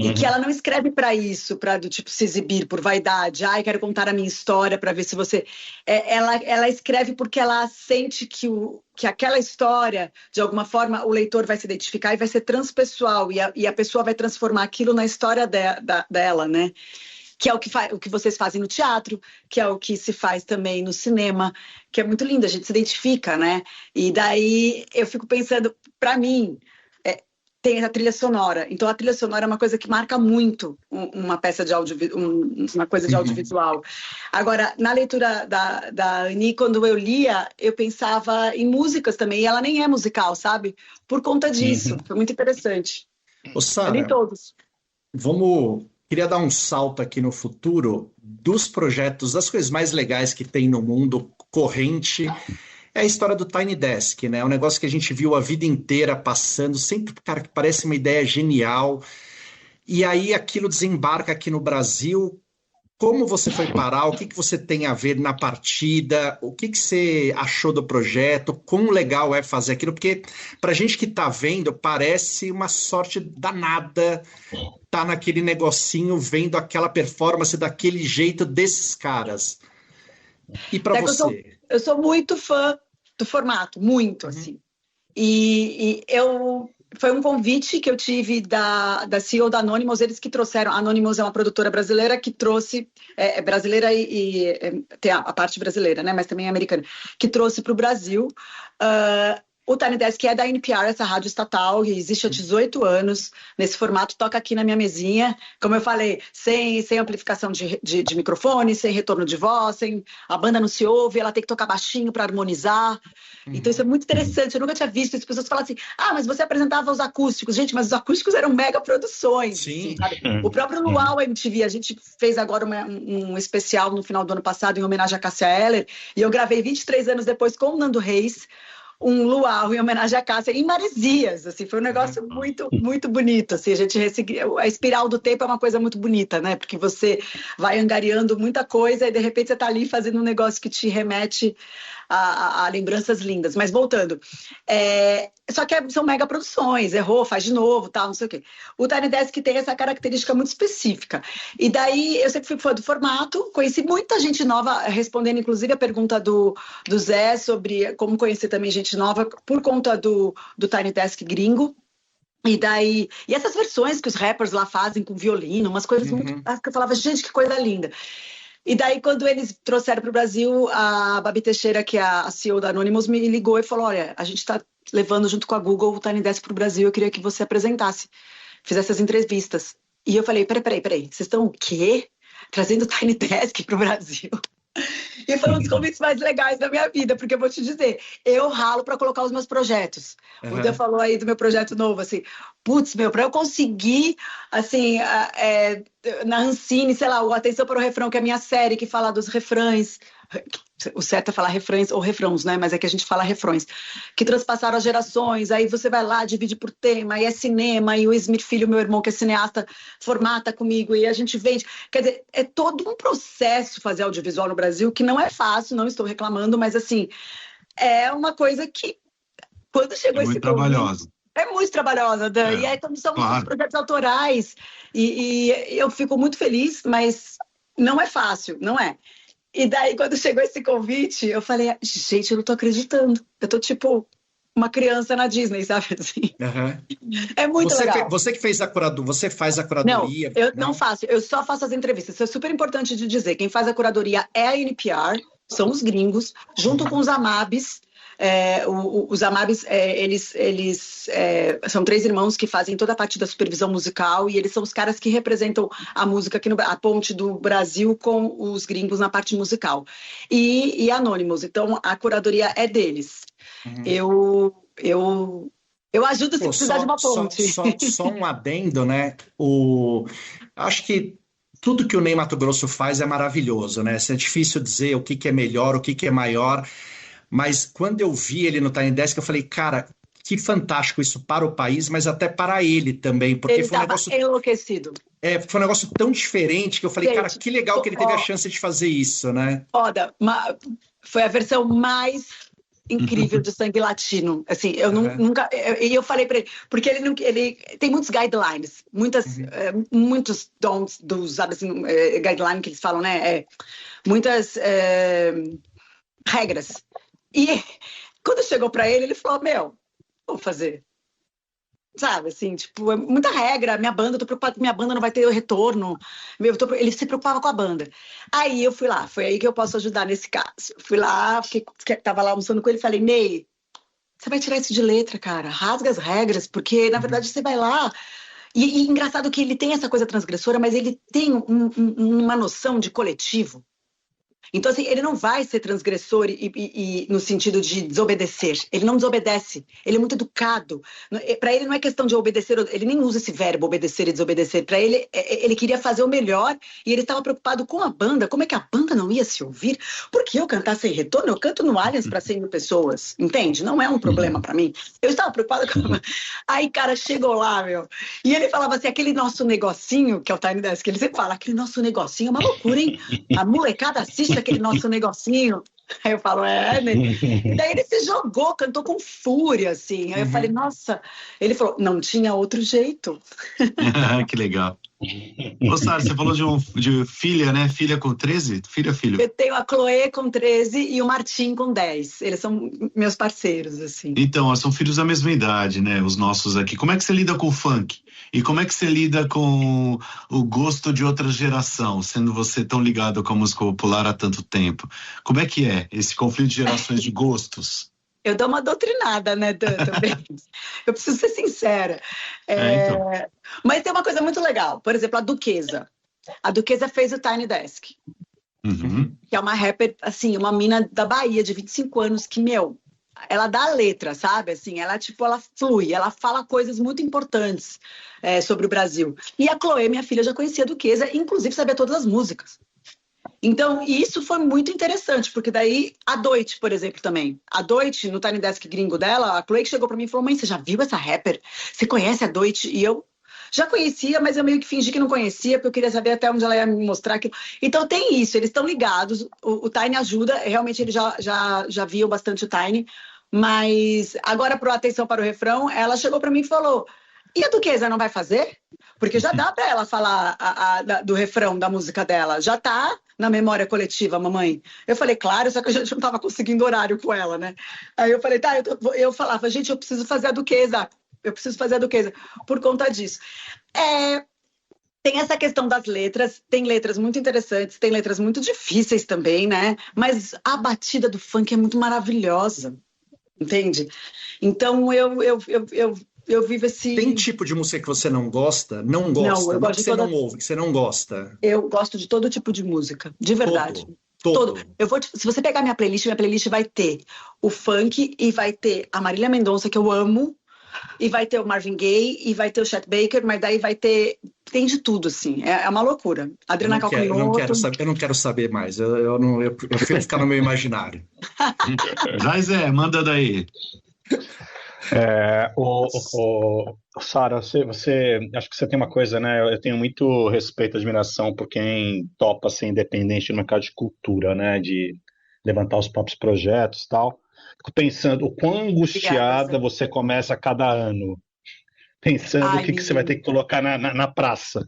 E que ela não escreve para isso, para do tipo se exibir por vaidade. Ai, quero contar a minha história para ver se você. Ela escreve porque ela sente que aquela história, de alguma forma, o leitor vai se identificar e vai ser transpessoal, e a pessoa vai transformar aquilo na história dela, né? Que é o que vocês fazem no teatro, que é o que se faz também no cinema, que é muito lindo, a gente se identifica, né? E daí eu fico pensando, para mim, tem a trilha sonora. Então, a trilha sonora é uma coisa que marca muito uma peça de uma coisa de audiovisual. Agora, na leitura da Ani, quando eu lia, eu pensava em músicas também, e ela nem é musical, sabe? Por conta disso. Foi muito interessante. Ô, Sara, nem todos. Queria dar um salto aqui no futuro dos projetos, das coisas mais legais que tem no mundo corrente. É a história do Tiny Desk, né? É um negócio que a gente viu a vida inteira passando, sempre, cara, que parece uma ideia genial. E aí aquilo desembarca aqui no Brasil. Como você foi parar? O que você tem a ver na partida? O que você achou do projeto? Quão legal é fazer aquilo? Porque pra gente que tá vendo, parece uma sorte danada tá naquele negocinho, vendo aquela performance daquele jeito desses caras. E para você? Eu sou muito fã do formato, muito, assim. E foi um convite que eu tive da CEO da Anonymous, eles que trouxeram. A Anonymous é uma produtora brasileira que trouxe, brasileira e tem a parte brasileira, né, mas também é americana, que trouxe para o Brasil. O Tiny Desk é da NPR, essa rádio estatal, que existe há 18 anos, nesse formato, toca aqui na minha mesinha, como eu falei, sem amplificação de microfone, sem retorno de voz, a banda não se ouve, ela tem que tocar baixinho para harmonizar. Então isso é muito interessante, eu nunca tinha visto, as pessoas falam assim, mas você apresentava os acústicos. Gente, mas os acústicos eram mega produções. Sim. Assim, o próprio Luau MTV, a gente fez agora um especial no final do ano passado, em homenagem a Cássia Eller, e eu gravei 23 anos depois com o Nando Reis, um luau em homenagem à Cássia em Maresias, assim, foi um negócio muito, muito bonito, assim, a espiral do tempo é uma coisa muito bonita, né, porque você vai angariando muita coisa e de repente você tá ali fazendo um negócio que te remete a lembranças lindas. Mas voltando, só que são mega produções, errou, faz de novo, tal, não sei o quê. O Tiny Desk tem essa característica muito específica. E daí eu sempre fui fã do formato, conheci muita gente nova, respondendo inclusive a pergunta do Zé sobre como conhecer também gente nova por conta do Tiny Desk gringo. E essas versões que os rappers lá fazem com violino, umas coisas muito. Que eu falava, gente, que coisa linda. E daí, quando eles trouxeram para o Brasil, a Babi Teixeira, que é a CEO da Anonymous, me ligou e falou: olha, a gente está levando junto com a Google o Tiny Desk para o Brasil, eu queria que você apresentasse, fizesse as entrevistas. E eu falei: peraí, vocês estão o quê? Trazendo o Tiny Desk para o Brasil? E foi um dos convites mais legais da minha vida, porque eu vou te dizer, eu ralo para colocar os meus projetos. O Dan falou aí do meu projeto novo, assim, putz, para eu conseguir, assim, na Ancine, sei lá, o Atenção para o Refrão, que é a minha série que fala dos refrões, o certo é falar refrões ou refrãos, né? Mas é que a gente fala refrões, que transpassaram as gerações, aí você vai lá, divide por tema, aí é cinema, e o Ismir Filho, meu irmão, que é cineasta, formata comigo, e a gente vende. Quer dizer, é todo um processo fazer audiovisual no Brasil, que não é fácil, não estou reclamando, mas assim, é uma coisa que, quando chegou esse muito trabalhosa. É muito trabalhosa, Dan. E aí são muitos projetos autorais, e eu fico muito feliz, mas não é fácil, não é? E daí, quando chegou esse convite, eu falei, gente, eu não tô acreditando. Eu tô tipo uma criança na Disney, sabe assim? É muito legal. Você que fez você faz a curadoria? Não, eu não faço, eu só faço as entrevistas. Isso é super importante de dizer. Quem faz a curadoria é a NPR, são os gringos, junto com os Amabis. Os Amabis, eles são 3 irmãos que fazem toda a parte da supervisão musical, e eles são os caras que representam a música aqui a ponte do Brasil com os gringos na parte musical. E Anonymous, então a curadoria é deles. Eu Eu ajudo se Pô, precisar de uma ponte. só um adendo, né? Acho que tudo que o Ney Matogrosso faz é maravilhoso, né? É difícil dizer o que que é melhor, o que que é maior, mas quando eu vi ele no Tiny Desk, eu falei, cara, que fantástico isso para o país, mas até para ele também, porque Ele foi um estava negócio, enlouquecido. foi um negócio tão diferente que eu falei, cara, Gente, que legal que ele teve a ó, chance de fazer isso, né? foda. Foi a versão mais incrível do Sangue Latino. Assim, eu nunca. E eu falei para ele, porque ele tem muitos guidelines, muitos don'ts, sabe assim, guidelines que eles falam, né? Muitas regras. E quando chegou para ele falou: Meu, vou fazer. Sabe, assim, tipo, é muita regra, minha banda, eu tô preocupada que minha banda não vai ter retorno. Ele se preocupava com a banda. Aí eu fui lá, foi aí que eu posso ajudar nesse caso. Fui lá, tava lá almoçando com ele e falei, Ney, você vai tirar isso de letra, cara, rasga as regras, porque na verdade você vai lá. E engraçado que ele tem essa coisa transgressora, mas ele tem uma noção de coletivo. Então, assim, ele não vai ser transgressor e no sentido de desobedecer. Ele não desobedece. Ele é muito educado. Para ele não é questão de obedecer. Ele nem usa esse verbo, obedecer e desobedecer. Para ele, ele queria fazer o melhor e ele estava preocupado com a banda. Como é que a banda não ia se ouvir? Porque eu cantar sem retorno, eu canto no Allianz para 100 mil pessoas. Entende? Não é um problema para mim. Eu estava preocupada com... Aí, cara, chegou lá, meu. E ele falava assim, aquele nosso negocinho, que é o Tiny Desk, que ele sempre fala, aquele nosso negocinho é uma loucura, hein? A molecada assiste aquele nosso negocinho. Aí eu falo, né? E daí ele se jogou, cantou com fúria, assim. Aí eu falei, nossa. Ele falou, não tinha outro jeito. Que legal. Ô, Sara, você falou de filha, né? Filha com 13? Filho. Eu tenho a Chloe com 13 e o Martim com 10. Eles são meus parceiros, assim. Então, são filhos da mesma idade, né? Os nossos aqui. Como é que você lida com o funk? E como é que você lida com o gosto de outra geração, sendo você tão ligado com a música popular há tanto tempo? Como é que é esse conflito de gerações de gostos? Eu dou uma doutrinada, né, também. Eu preciso ser sincera. Então. Mas tem uma coisa muito legal. Por exemplo, a Duquesa. A Duquesa fez o Tiny Desk. Que é uma rapper, assim, uma mina da Bahia, de 25 anos, que, ela dá a letra, sabe? Assim, ela flui, ela fala coisas muito importantes sobre o Brasil. E a Chloe, minha filha, já conhecia a Duquesa, inclusive sabia todas as músicas. Então, isso foi muito interessante, porque daí a Doit, por exemplo, também. A Doit, no Tiny Desk gringo dela, a Chloe chegou pra mim e falou, mãe, você já viu essa rapper? Você conhece a Doit? E eu já conhecia, mas eu meio que fingi que não conhecia, porque eu queria saber até onde ela ia me mostrar aquilo. Então tem isso, eles estão ligados, o Tiny ajuda, realmente eles já viam bastante o Tiny, mas agora, pro Atenção para o Refrão, ela chegou pra mim e falou, e a Duquesa não vai fazer? Porque já dá pra ela falar do refrão da música dela, já tá na memória coletiva, mamãe. Eu falei, claro, só que a gente não tava conseguindo horário com ela, né? Aí eu falei, tá, eu falava, gente, eu preciso fazer a Duquesa, por conta disso. Tem essa questão das letras, tem letras muito interessantes, tem letras muito difíceis também, né? Mas a batida do funk é muito maravilhosa, entende? Então eu vivo esse... Tem tipo de música que você não gosta? Não gosta? Não, eu gosto que você não ouve, que você não gosta? Eu gosto de todo tipo de música, de verdade. Todo. Se você pegar minha playlist vai ter o funk e vai ter a Marília Mendonça, que eu amo, e vai ter o Marvin Gaye, e vai ter o Chet Baker, mas daí vai ter... Tem de tudo, assim. É uma loucura. Adriana Calcanhoto... Eu não quero saber mais. Eu prefiro ficar no meu imaginário. Vai, Zé, manda daí. Sara, você acho que você tem uma coisa, né? Eu tenho muito respeito e admiração por quem topa ser independente no mercado de cultura, né? De levantar os próprios projetos e tal. Fico pensando o quão angustiada você começa a cada ano, pensando o que você vai ter que colocar na praça.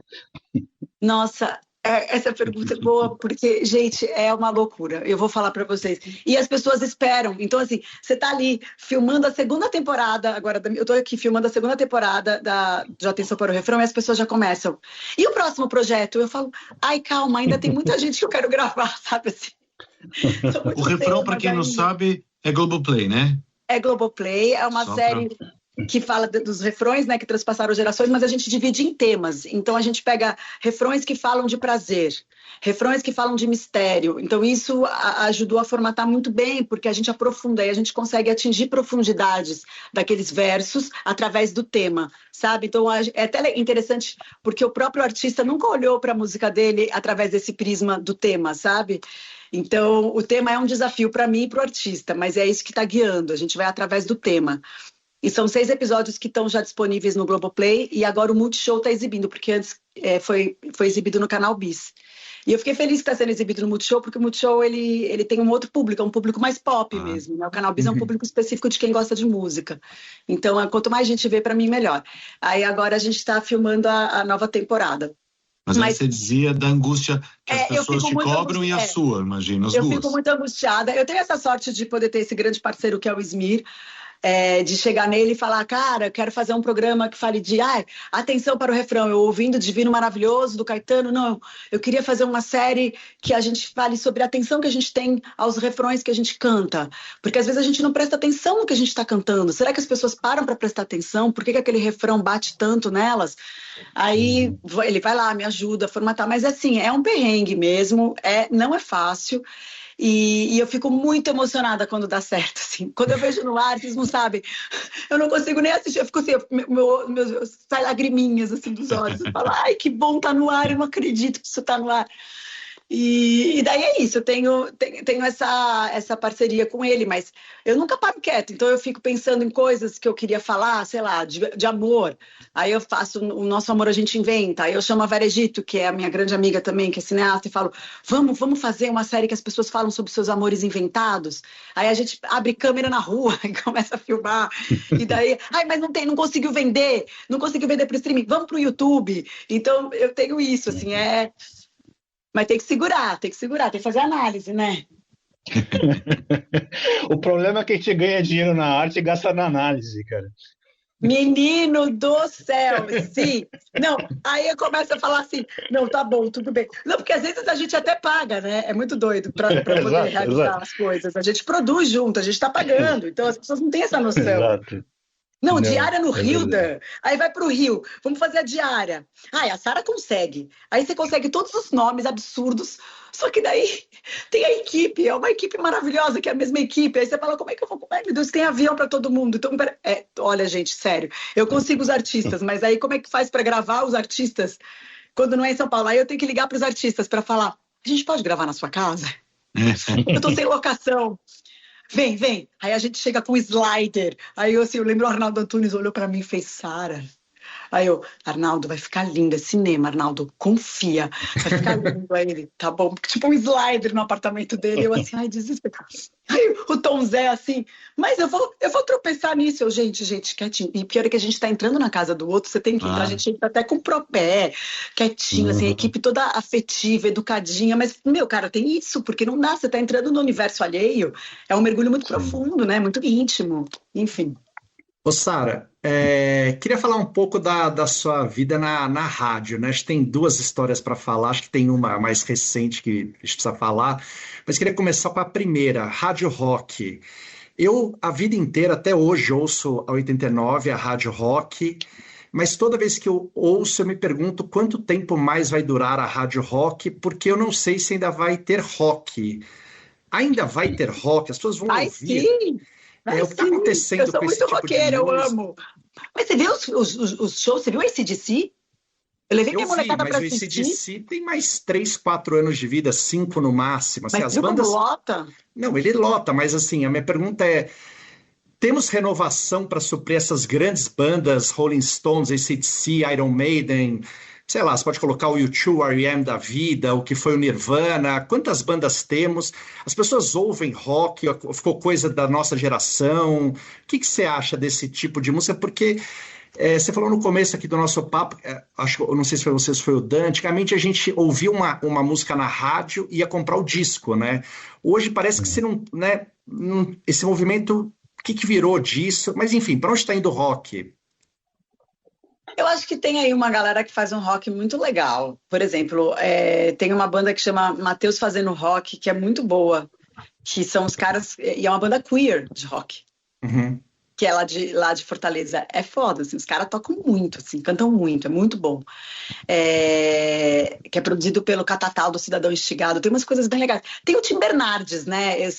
Nossa, essa pergunta é boa, porque, gente, é uma loucura. Eu vou falar para vocês. E as pessoas esperam. Então, assim, você tá ali filmando a segunda temporada, agora, eu tô aqui filmando a segunda temporada de Atenção para o Refrão, e as pessoas já começam. E o próximo projeto? Eu falo, ai, calma, ainda tem muita gente que eu quero gravar, sabe assim? O Refrão, para quem não sabe, é Globoplay, né? É Globoplay, é uma série que fala dos refrões, né, que transpassaram gerações, mas a gente divide em temas. Então a gente pega refrões que falam de prazer, refrões que falam de mistério. Então isso ajudou a formatar muito bem, porque a gente aprofunda e a gente consegue atingir profundidades daqueles versos através do tema, sabe? Então é até interessante, porque o próprio artista nunca olhou para a música dele através desse prisma do tema, sabe? Então o tema é um desafio para mim e para o artista, mas é isso que está guiando, a gente vai através do tema. E são 6 episódios que estão já disponíveis no Globoplay e agora o Multishow está exibindo, porque antes foi exibido no Canal Bis. E eu fiquei feliz que está sendo exibido no Multishow, porque o Multishow ele tem um outro público, é um público mais pop mesmo, né? O Canal Bis é um público específico de quem gosta de música. Então, quanto mais gente vê, para mim, melhor. Aí agora a gente está filmando a nova temporada. Mas aí você dizia da angústia que as pessoas te cobram e a sua, imagina, as duas. Eu fico muito angustiada. Eu tenho essa sorte de poder ter esse grande parceiro que é o Smir, de chegar nele e falar, cara, eu quero fazer um programa que fale de atenção para o refrão, eu ouvindo Divino Maravilhoso, do Caetano, não, eu queria fazer uma série que a gente fale sobre a atenção que a gente tem aos refrões que a gente canta, porque às vezes a gente não presta atenção no que a gente está cantando, será que as pessoas param para prestar atenção, por que aquele refrão bate tanto nelas? Aí ele vai lá, me ajuda a formatar, mas assim, é um perrengue mesmo, não é fácil. E eu fico muito emocionada quando dá certo, assim. Quando eu vejo no ar, vocês não sabem, eu não consigo nem assistir, eu fico assim, sai lagriminhas assim dos olhos. Eu falo, ai, que bom tá no ar, eu não acredito que isso tá no ar. E daí é isso, eu tenho essa parceria com ele, mas eu nunca paro quieto, então eu fico pensando em coisas que eu queria falar, sei lá, de amor. Aí eu faço o Nosso Amor a Gente Inventa, aí eu chamo a Vera Egito, que é a minha grande amiga também, que é cineasta, e falo, vamos fazer uma série que as pessoas falam sobre seus amores inventados. Aí a gente abre câmera na rua e começa a filmar, e daí, mas não conseguiu vender pro streaming, vamos pro YouTube. Então eu tenho isso, assim, mas tem que segurar, tem que fazer análise, né? O problema é que a gente ganha dinheiro na arte e gasta na análise, cara. Menino do céu, sim. Não, aí eu começo a falar assim, não, tá bom, tudo bem. Não, porque às vezes a gente até paga, né? É muito doido para poder realizar as coisas. A gente produz junto, a gente tá pagando. Então as pessoas não têm essa noção. Exato. Não, diária no Hilda. Aí vai pro Rio, vamos fazer a diária. A Sara consegue. Aí você consegue todos os nomes absurdos, só que daí tem a equipe, é uma equipe maravilhosa, que é a mesma equipe. Aí você fala, como é que eu vou? Ai, meu Deus, tem avião para todo mundo. Então, olha, gente, sério, eu consigo os artistas, mas aí como é que faz para gravar os artistas quando não é em São Paulo? Aí eu tenho que ligar para os artistas para falar, a gente pode gravar na sua casa? Eu tô sem locação. Vem. Aí a gente chega com o slider. Aí eu lembro o Arnaldo Antunes olhou pra mim e fez, Sara. Aí eu, Arnaldo, vai ficar lindo, é cinema, Arnaldo, confia, vai ficar lindo. Aí ele, tá bom, tipo um slider no apartamento dele. Eu assim, desesperado. Aí o Tom Zé assim, mas eu vou tropeçar nisso. Eu, gente, quietinho. E pior é que a gente tá entrando na casa do outro, você tem que entrar, a gente entra até com o propé, quietinho, assim, a equipe toda afetiva, educadinha, mas, meu, cara, tem isso, porque não dá, você tá entrando no universo alheio, é um mergulho muito profundo, né, muito íntimo, enfim. Ô, Sara, queria falar um pouco da sua vida na rádio, né? Acho que tem 2 histórias para falar, acho que tem uma mais recente que a gente precisa falar, mas queria começar com a primeira, Rádio Rock. Eu, a vida inteira, até hoje, ouço a 89, a Rádio Rock, mas toda vez que eu ouço, eu me pergunto quanto tempo mais vai durar a Rádio Rock, porque eu não sei se ainda vai ter rock. Ainda vai ter rock? As pessoas vão ouvir? Sim! O que está acontecendo eu sou com esse muito tipo roqueira, de música? eu amo. Mas você viu os shows? Você viu a AC/DC? Eu levei minha molecada para assistir. Mas o AC/DC tem mais 3, 4 anos de vida, 5 no máximo. Assim, mas as viu bandas... como lota? Não, ele lota, mas assim, a minha pergunta é, temos renovação para suprir essas grandes bandas, Rolling Stones, AC/DC, Iron Maiden... Sei lá, você pode colocar o U2, R.E.M. da vida, o que foi o Nirvana, quantas bandas temos? As pessoas ouvem rock, ficou coisa da nossa geração. O que você acha desse tipo de música? Porque você falou no começo aqui do nosso papo, eu não sei se foi você, se foi o Dan, antigamente a gente ouvia uma música na rádio e ia comprar o disco, né? Hoje parece que você não, né, esse movimento, o que virou disso? Mas enfim, para onde está indo o rock? Eu acho que tem aí uma galera que faz um rock muito legal. Por exemplo, tem uma banda que chama Mateus Fazendo Rock, que é muito boa. Que são os caras... E é uma banda queer de rock. Uhum. que é lá de Fortaleza. É foda, assim, os caras tocam muito, assim, cantam muito, é muito bom. Que é produzido pelo Catatal do Cidadão Instigado, tem umas coisas bem legais. Tem o Tim Bernardes, né? Eu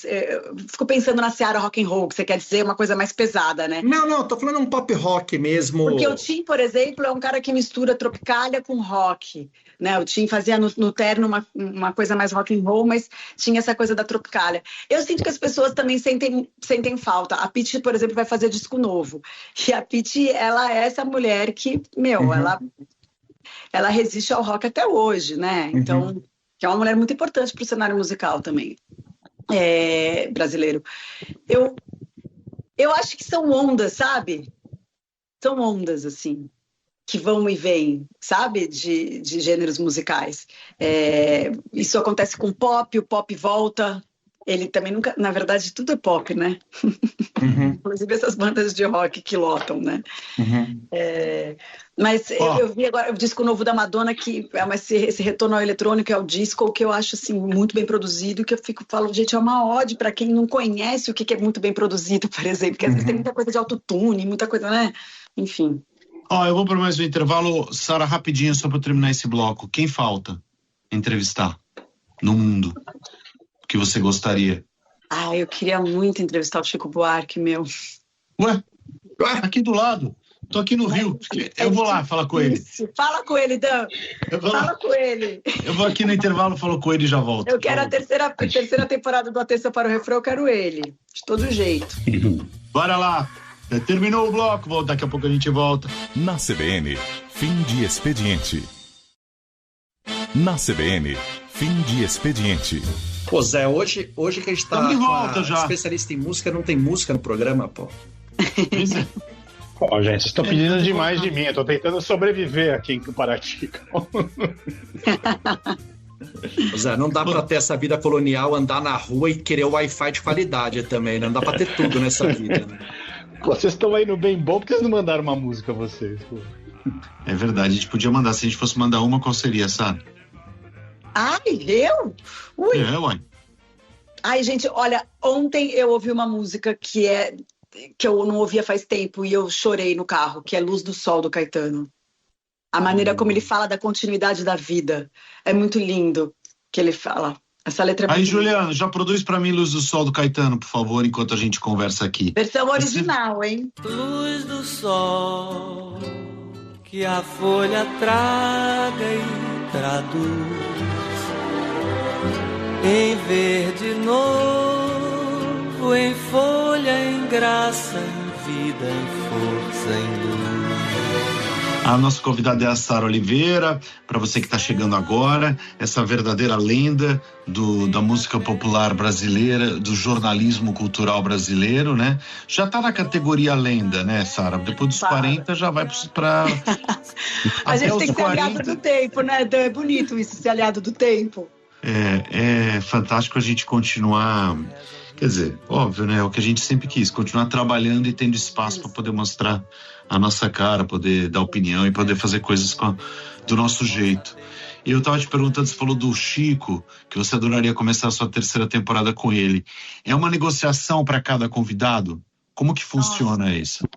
fico pensando na Seara Rock and Roll, que você quer dizer uma coisa mais pesada, né? Não, tô falando um pop rock mesmo. Porque o Tim, por exemplo, é um cara que mistura Tropicália com rock, né? O Tim fazia no terno uma coisa mais rock and roll, mas tinha essa coisa da Tropicália. Eu sinto que as pessoas também sentem falta. A Pitty, por exemplo, vai fazer disco novo. E a Pitty, ela é essa mulher que, ela resiste ao rock até hoje, né? Então, que é uma mulher muito importante para o cenário musical também, brasileiro. Eu acho que são ondas, sabe? São ondas, assim, que vão e vêm, sabe? De gêneros musicais. Isso acontece com o pop volta. Ele também nunca... Na verdade, tudo é pop, né? Inclusive essas bandas de rock que lotam, né? Mas eu vi agora o disco novo da Madonna, que é esse retorno ao eletrônico, é o disco que eu acho, assim, muito bem produzido, que eu falo, gente, é uma ode para quem não conhece o que é muito bem produzido, por exemplo, porque às vezes tem muita coisa de autotune, muita coisa, né? Enfim. Eu vou para mais um intervalo. Sara, rapidinho, só para terminar esse bloco. Quem falta entrevistar no mundo que você gostaria? Eu queria muito entrevistar o Chico Buarque, meu. Ué, aqui do lado. Tô aqui no Rio. Eu vou lá falar com ele. Fala com ele, Dan. Fala com ele. Eu vou aqui no intervalo, falo com ele e já volto. Eu quero a terceira temporada do Atenção para o Refrão, eu quero ele. De todo jeito. Bora lá. Terminou o bloco, daqui a pouco a gente volta. Na CBN, fim de expediente. Na CBN, fim de expediente. Pô, Zé, hoje que a gente tá de volta já. Especialista em música, não tem música no programa, pô. Gente, vocês estão pedindo demais de mim. Eu tô tentando sobreviver aqui em Paraty. Zé, não dá pra ter essa vida colonial, andar na rua e querer o Wi-Fi de qualidade também, né? Não dá pra ter tudo nessa vida, né? Vocês estão aí no bem bom, porque vocês não mandaram uma música, vocês? Pô. É verdade, a gente podia mandar. Se a gente fosse mandar uma, qual seria, sabe? Eu? Ui. Uai. Gente, olha, ontem eu ouvi uma música que eu não ouvia faz tempo e eu chorei no carro, que é Luz do Sol, do Caetano. A maneira como ele fala da continuidade da vida. É muito lindo que ele fala. Essa letra é muito Juliano, já produz pra mim Luz do Sol do Caetano, por favor, enquanto a gente conversa aqui. Versão original, hein? Luz do sol, que a folha traga e traduz em verde novo, em folha, em graça, em vida, em força, em luz. A nossa convidada é a Sara Oliveira. Para você que está chegando agora, essa verdadeira lenda da música popular brasileira, do jornalismo cultural brasileiro, né? Já está na categoria lenda, né, Sara? Depois dos 40 já vai para a gente tem que ser aliado do tempo, né? É bonito isso, ser aliado do tempo. É fantástico a gente continuar, quer dizer, óbvio, né? É o que a gente sempre quis, continuar trabalhando e tendo espaço para poder mostrar a nossa cara, poder dar opinião e poder fazer coisas do nosso jeito. E eu estava te perguntando, você falou do Chico, que você adoraria começar a sua terceira temporada com ele. É uma negociação para cada convidado? Como que funciona isso?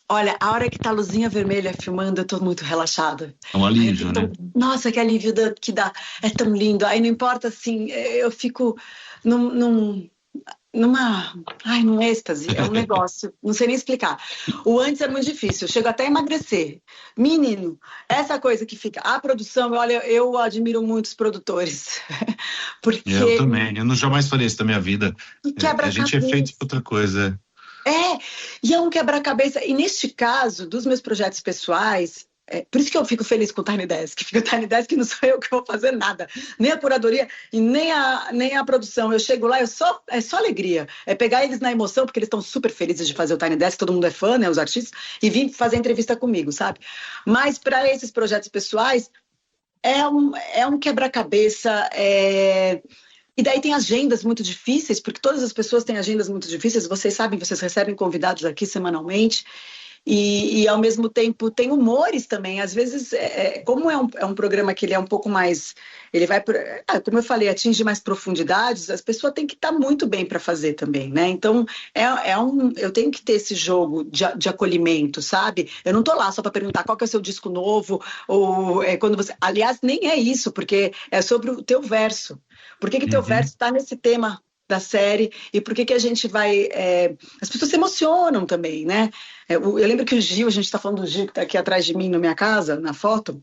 Olha, a hora que tá a luzinha vermelha filmando, eu tô muito relaxada. É um alívio, né? Nossa, que alívio que dá. É tão lindo. Aí não importa, assim, eu fico num êxtase. É um negócio. Não sei nem explicar. O antes é muito difícil. Eu chego até a emagrecer. Menino, essa coisa que fica... A produção, olha, eu admiro muitos produtores. Porque... Eu também. Eu não jamais falei isso da minha vida. A gente é feito pra outra coisa. E é um quebra-cabeça. E neste caso, dos meus projetos pessoais, por isso que eu fico feliz com o Tiny Desk. Porque o Tiny Desk não sou eu que vou fazer nada. Nem a curadoria e nem a produção. Eu chego lá, é só alegria. É pegar eles na emoção, porque eles estão super felizes de fazer o Tiny Desk. Todo mundo é fã, né, os artistas. E vir fazer entrevista comigo, sabe? Mas para esses projetos pessoais, é um quebra-cabeça... E daí tem agendas muito difíceis, porque todas as pessoas têm agendas muito difíceis, vocês sabem, vocês recebem convidados aqui semanalmente, e ao mesmo tempo tem humores também. Às vezes, como é um programa que ele é um pouco mais, ele vai, como eu falei, atinge mais profundidades, as pessoas têm que estar muito bem para fazer também, né? Então, eu tenho que ter esse jogo de acolhimento, sabe? Eu não tô lá só para perguntar qual que é o seu disco novo, ou quando você... Aliás, nem é isso, porque é sobre o teu verso. Por que teu verso está nesse tema da série, e por que a gente vai... as pessoas se emocionam também, né? Eu lembro que o Gil, a gente está falando do Gil, que está aqui atrás de mim na minha casa, na foto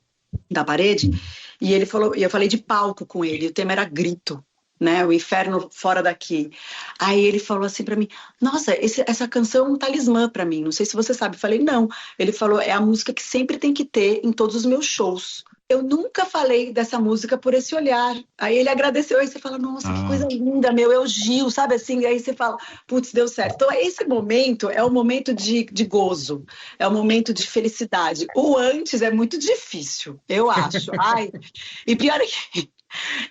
da parede, e ele falou, e eu falei de palco com ele, o tema era grito, né? O inferno fora daqui. Aí ele falou assim para mim, nossa, essa canção é um talismã para mim, não sei se você sabe. Eu falei, não. Ele falou, é a música que sempre tem que ter em todos os meus shows. Eu nunca falei dessa música por esse olhar. Aí ele agradeceu, aí você fala, nossa, que coisa linda, é o Gil, sabe assim? Aí você fala, putz, deu certo. Então esse momento é o momento de gozo, é o momento de felicidade. O antes é muito difícil, eu acho. E pior é que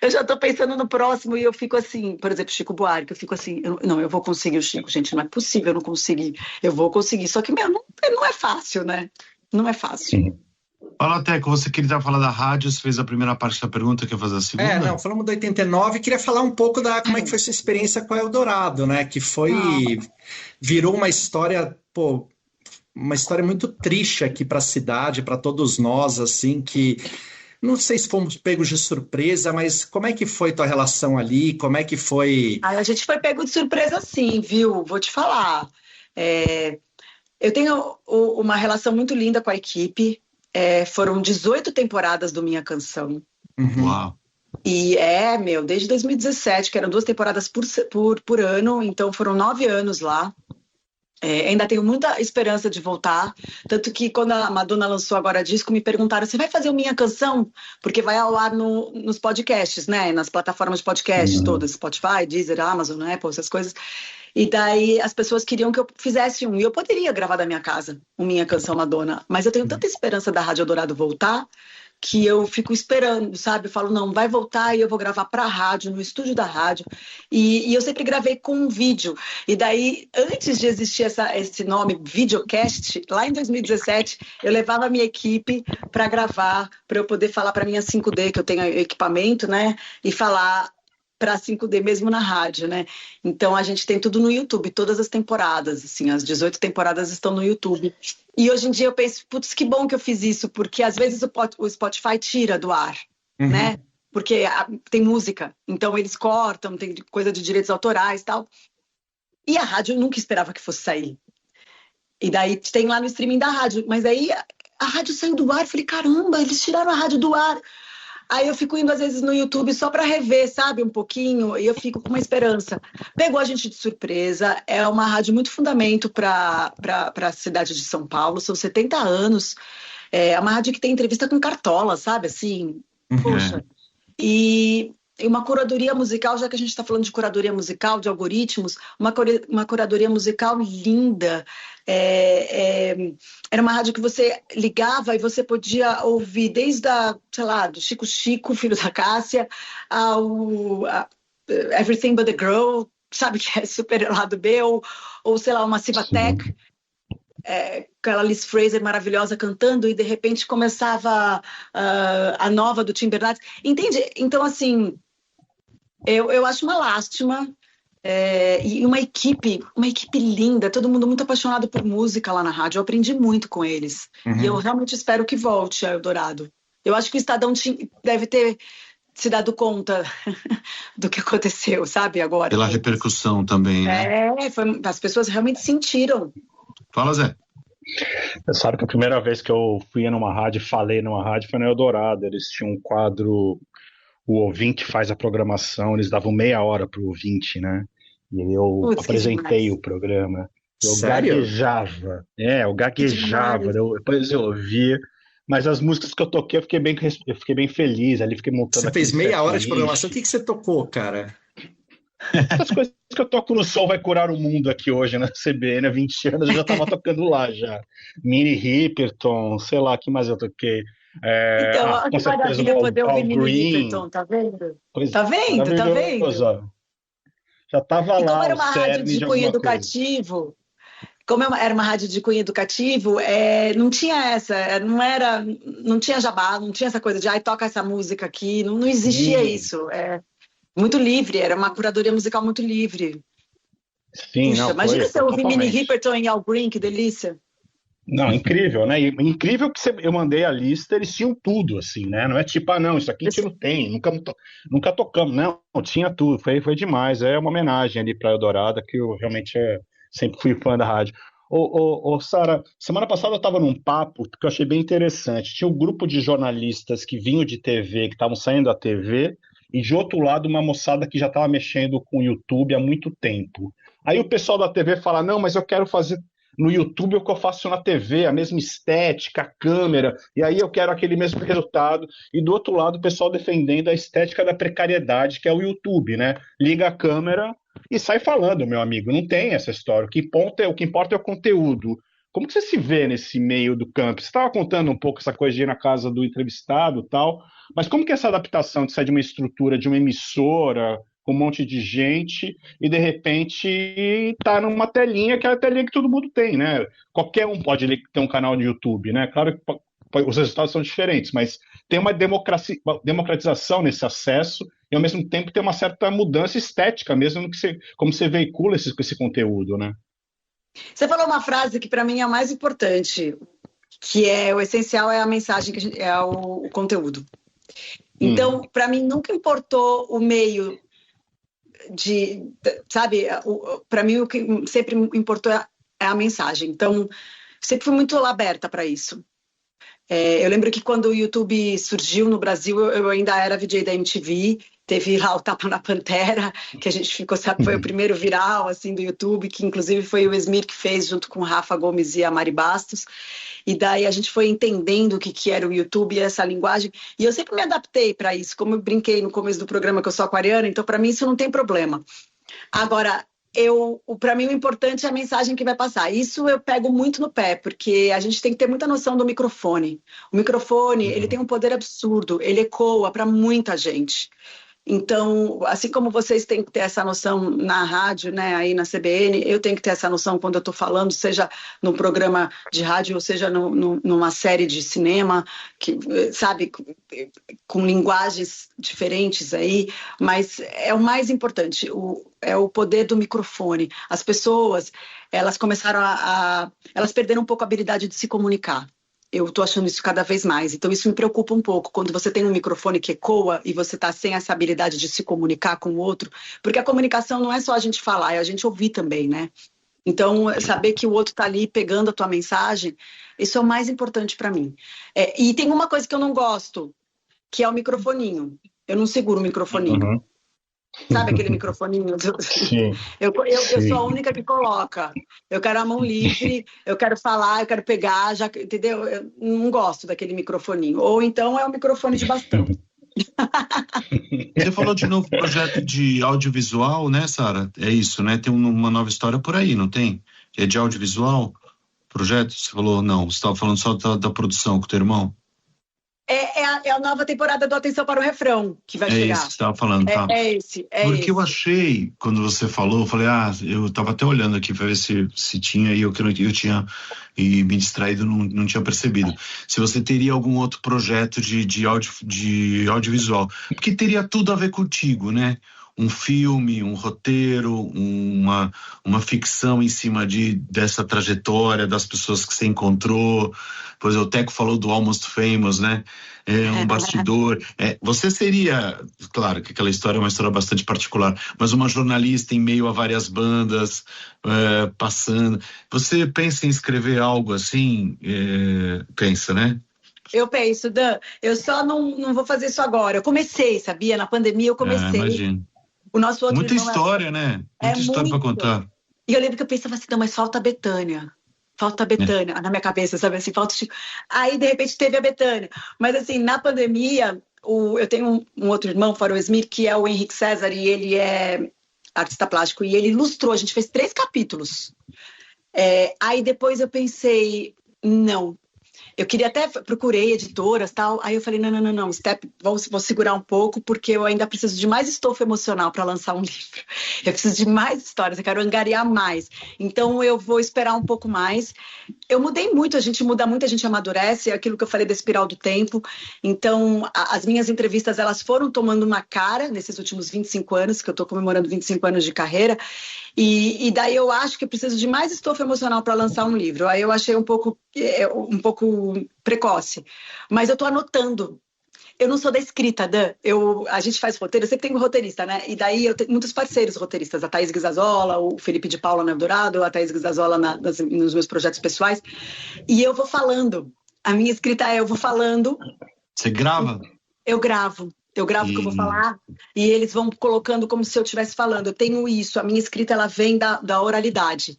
eu já tô pensando no próximo e eu fico assim, por exemplo, Chico Buarque, eu fico assim, eu vou conseguir o Chico, gente, não é possível, eu não consegui, eu vou conseguir. Só que, não é fácil, né? Não é fácil. Sim. Fala, Teco, você queria falar da rádio, você fez a primeira parte da pergunta, quer fazer a segunda? Falamos do 89, queria falar um pouco como é que foi sua experiência com a Eldorado, né, que virou uma história, uma história muito triste aqui para a cidade, para todos nós, assim, que não sei se fomos pegos de surpresa, mas como é que foi tua relação ali, como é que foi... A gente foi pego de surpresa sim, viu, vou te falar, eu tenho uma relação muito linda com a equipe. Foram 18 temporadas do Minha Canção. Uau. E desde 2017, que eram 2 temporadas por ano, então foram 9 anos lá. Ainda tenho muita esperança de voltar, tanto que quando a Madonna lançou agora disco, me perguntaram, você vai fazer o Minha Canção? Porque vai ao ar nos podcasts, né? Nas plataformas de podcast todas, Spotify, Deezer, Amazon, Apple, essas coisas. E daí as pessoas queriam que eu fizesse e eu poderia gravar da minha casa, o Minha Canção Madonna, mas eu tenho tanta esperança da Rádio Eldorado voltar, que eu fico esperando, sabe? Eu falo, não, vai voltar e eu vou gravar para a rádio, no estúdio da rádio. E eu sempre gravei com um vídeo. E daí, antes de existir esse nome, videocast, lá em 2017, eu levava a minha equipe para gravar, para eu poder falar para minha 5D, que eu tenho equipamento, né? E falar para 5D mesmo na rádio, né? Então a gente tem tudo no YouTube, todas as temporadas, assim, as 18 temporadas estão no YouTube. E hoje em dia eu penso, putz, que bom que eu fiz isso, porque às vezes o Spotify tira do ar, né? Porque tem música, então eles cortam, tem coisa de direitos autorais e tal. E a rádio eu nunca esperava que fosse sair. E daí tem lá no streaming da rádio, mas aí a rádio saiu do ar, eu falei, caramba, eles tiraram a rádio do ar. Aí eu fico indo às vezes no YouTube só para rever, sabe, um pouquinho, e eu fico com uma esperança. Pegou a gente de surpresa, é uma rádio muito fundamento para a cidade de São Paulo, são 70 anos, é uma rádio que tem entrevista com Cartola, sabe, assim, poxa. E uma curadoria musical, já que a gente está falando de curadoria musical, de algoritmos, uma curadoria musical linda. Era uma rádio que você ligava e você podia ouvir desde do Chico Chico, filho da Cássia, ao Everything But The Girl, sabe, que é super lado B, ou sei lá, uma Civatec, aquela Liz Fraser maravilhosa cantando, e de repente começava a nova do Tim Bernardes, entende? Então, assim, eu acho uma lástima, e uma equipe linda, todo mundo muito apaixonado por música lá na rádio, eu aprendi muito com eles, e eu realmente espero que volte a Eldorado. Eu acho que o Estadão deve ter se dado conta do que aconteceu, sabe, agora. Pela repercussão também, né? As pessoas realmente sentiram. Fala, Zé. Você sabe que a primeira vez que eu fui numa rádio, falei numa rádio, foi na Eldorado. Eles tinham um quadro, o ouvinte faz a programação, eles davam meia hora pro ouvinte, né? E eu apresentei o programa. Eu gaguejava. Eu gaguejava. Depois eu ouvia. Mas as músicas que eu toquei, eu fiquei bem feliz. Ali fiquei montando. Você fez meia hora de programação. O que você tocou, cara? As coisas que eu toco no Sol Vai Curar o Mundo aqui hoje na CBN há 20 anos, eu já estava tocando lá já. Mini Ripperton, sei lá, que mais eu toquei. Então, com certeza o poder ouvir Mini Green. Ripperton, tá vendo? Pois, tá vendo? Já estava lá. Como era uma rádio de de cunho educativo, como era uma rádio de cunho educativo, não tinha não tinha jabá, não tinha essa coisa de toca essa música aqui, não existia isso. Muito livre, era uma curadoria musical muito livre. Sim, puxa, não, imagina você ouvir Minnie totalmente. Riperton em Al Green, que delícia. Não, incrível, né? E incrível que eu mandei a lista, eles tinham tudo, assim, né? Não é tipo, não, isso aqui a gente não tem, nunca tocamos. Não, tinha tudo, foi demais. É uma homenagem ali para Eldorado, que eu realmente sempre fui fã da rádio. Sara, semana passada eu estava num papo que eu achei bem interessante. Tinha um grupo de jornalistas que vinham de TV, que estavam saindo da TV, e de outro lado uma moçada que já estava mexendo com o YouTube há muito tempo. Aí o pessoal da TV fala, não, mas eu quero fazer no YouTube o que eu faço na TV, a mesma estética, a câmera, e aí eu quero aquele mesmo resultado. E do outro lado o pessoal defendendo a estética da precariedade, que é o YouTube, né? Liga a câmera e sai falando, meu amigo, não tem essa história. O que importa é o conteúdo. Como que você se vê nesse meio do campo? Você estava contando um pouco essa coisa de ir na casa do entrevistado e tal, mas como que é essa adaptação de sair de uma estrutura, de uma emissora, com um monte de gente, e de repente tá numa telinha, que é a telinha que todo mundo tem, né? Qualquer um pode ter um canal no YouTube, né? Claro que os resultados são diferentes, mas tem uma democratização nesse acesso e, ao mesmo tempo, tem uma certa mudança estética mesmo no que como você veicula esse conteúdo, né? Você falou uma frase que, para mim, é a mais importante, que o essencial é a mensagem, é o conteúdo. Então, para mim, nunca importou o meio sabe, para mim o que sempre importou é a mensagem. Então, sempre fui muito aberta para isso. Eu lembro que quando o YouTube surgiu no Brasil, eu ainda era VJ da MTV, teve lá o Tapa na Pantera, que a gente ficou, sabe, foi o primeiro viral, assim, do YouTube, que inclusive foi o Esmir que fez, junto com o Rafa Gomes e a Mari Bastos, e daí a gente foi entendendo o que era o YouTube e essa linguagem, e eu sempre me adaptei para isso, como eu brinquei no começo do programa que eu sou aquariana, então para mim isso não tem problema. Agora, para mim o importante é a mensagem que vai passar. Isso eu pego muito no pé, porque a gente tem que ter muita noção do microfone. O microfone, ele tem um poder absurdo, ele ecoa para muita gente. Então, assim como vocês têm que ter essa noção na rádio, né, aí na CBN, eu tenho que ter essa noção quando eu estou falando, seja no programa de rádio ou seja numa série de cinema, que, sabe, com linguagens diferentes aí, mas é o mais importante, é o poder do microfone. As pessoas, elas começaram elas perderam um pouco a habilidade de se comunicar. Eu estou achando isso cada vez mais. Então, isso me preocupa um pouco, quando você tem um microfone que ecoa e você está sem essa habilidade de se comunicar com o outro, porque a comunicação não é só a gente falar, é a gente ouvir também, né? Então, saber que o outro está ali pegando a tua mensagem, isso é o mais importante para mim. E tem uma coisa que eu não gosto, que é o microfoninho. Eu não seguro o microfoninho. Uhum. Sabe aquele microfoninho? Sim. Eu sou a única que coloca. Eu quero a mão livre, eu quero falar, eu quero pegar, já, entendeu? Eu não gosto daquele microfoninho. Ou então é um microfone de bastão. Você falou de novo projeto de audiovisual, né, Sara? É isso, né? Tem uma nova história por aí, não tem? É de audiovisual? Projeto? Você falou, não, você estava falando só da produção com o teu irmão? É a nova temporada do Atenção para o Refrão que vai chegar. É isso que você estava falando, tá? Porque eu achei, quando você falou, eu falei, eu estava até olhando aqui para ver se tinha, e eu tinha me distraído, não tinha percebido. Se você teria algum outro projeto de audiovisual, porque teria tudo a ver contigo, né? Um filme, um roteiro, uma ficção em cima dessa trajetória, das pessoas que você encontrou. Pois o Teco falou do Almost Famous, né? Um bastidor. Você seria, claro que aquela história é uma história bastante particular, mas uma jornalista em meio a várias bandas, passando. Você pensa em escrever algo assim? Pensa, né? Eu penso, Dan, eu só não vou fazer isso agora. Eu comecei, sabia? Na pandemia eu comecei. Imagino. O nosso outro muita história, né? Muita história para contar. E eu lembro que eu pensava assim, não, mas falta a Betânia. Falta a Betânia na minha cabeça, sabe? Assim, falta... Aí, de repente, teve a Betânia. Mas, assim, na pandemia, eu tenho um outro irmão, fora o Esmir, que é o Henrique César, e ele é artista plástico, e ele ilustrou. A gente fez 3 capítulos. Aí, depois, eu pensei, não. Eu queria até, procurei editoras e tal, aí eu falei, não, vou segurar um pouco, porque eu ainda preciso de mais estofo emocional para lançar um livro. Eu preciso de mais histórias, eu quero angariar mais. Então eu vou esperar um pouco mais. Eu mudei muito, a gente muda muito, a gente amadurece, é aquilo que eu falei da espiral do tempo. Então, as minhas entrevistas, elas foram tomando uma cara nesses últimos 25 anos, que eu estou comemorando 25 anos de carreira, e daí eu acho que eu preciso de mais estofo emocional para lançar um livro. Aí eu achei um pouco precoce, mas eu estou anotando. Eu não sou da escrita, Dan. A gente faz roteiro, eu sempre tenho um roteirista, né? E daí eu tenho muitos parceiros roteiristas, a Thaís Guizazola, o Felipe de Paula no Eldorado, a Thaís Guizazola nos meus projetos pessoais. E eu vou falando. A minha escrita eu vou falando. Você grava? Eu gravo o que eu vou falar e eles vão colocando como se eu estivesse falando. Eu tenho isso, a minha escrita ela vem da oralidade.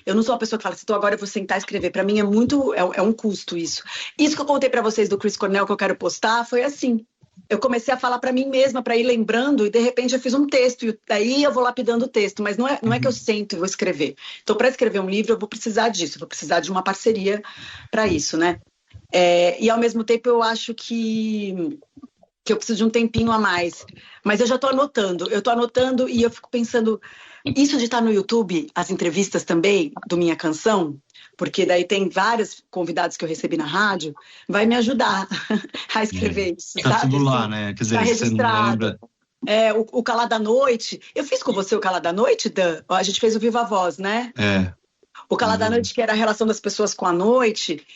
Eu não sou uma pessoa que fala assim, então agora eu vou sentar e escrever. Para mim é um custo isso. Isso que eu contei para vocês do Chris Cornell que eu quero postar foi assim. Eu comecei a falar para mim mesma, para ir lembrando, e de repente eu fiz um texto, e daí eu vou lapidando o texto, mas não é que eu sento e vou escrever. Então, para escrever um livro, eu vou precisar disso, vou precisar de uma parceria para isso, né? E ao mesmo tempo eu acho que eu preciso de um tempinho a mais. Mas eu já estou anotando. E eu fico pensando, isso de estar no YouTube, as entrevistas também do Minha Canção, porque daí tem vários convidados que eu recebi na rádio, vai me ajudar a escrever isso, tá sabe? Tudo lá, né? Quer dizer, tá você não lembra... O Calar da Noite. Eu fiz com você o Calar da Noite, Dan? A gente fez o Viva Voz, né? O Calar da Noite, que era a relação das pessoas com a noite...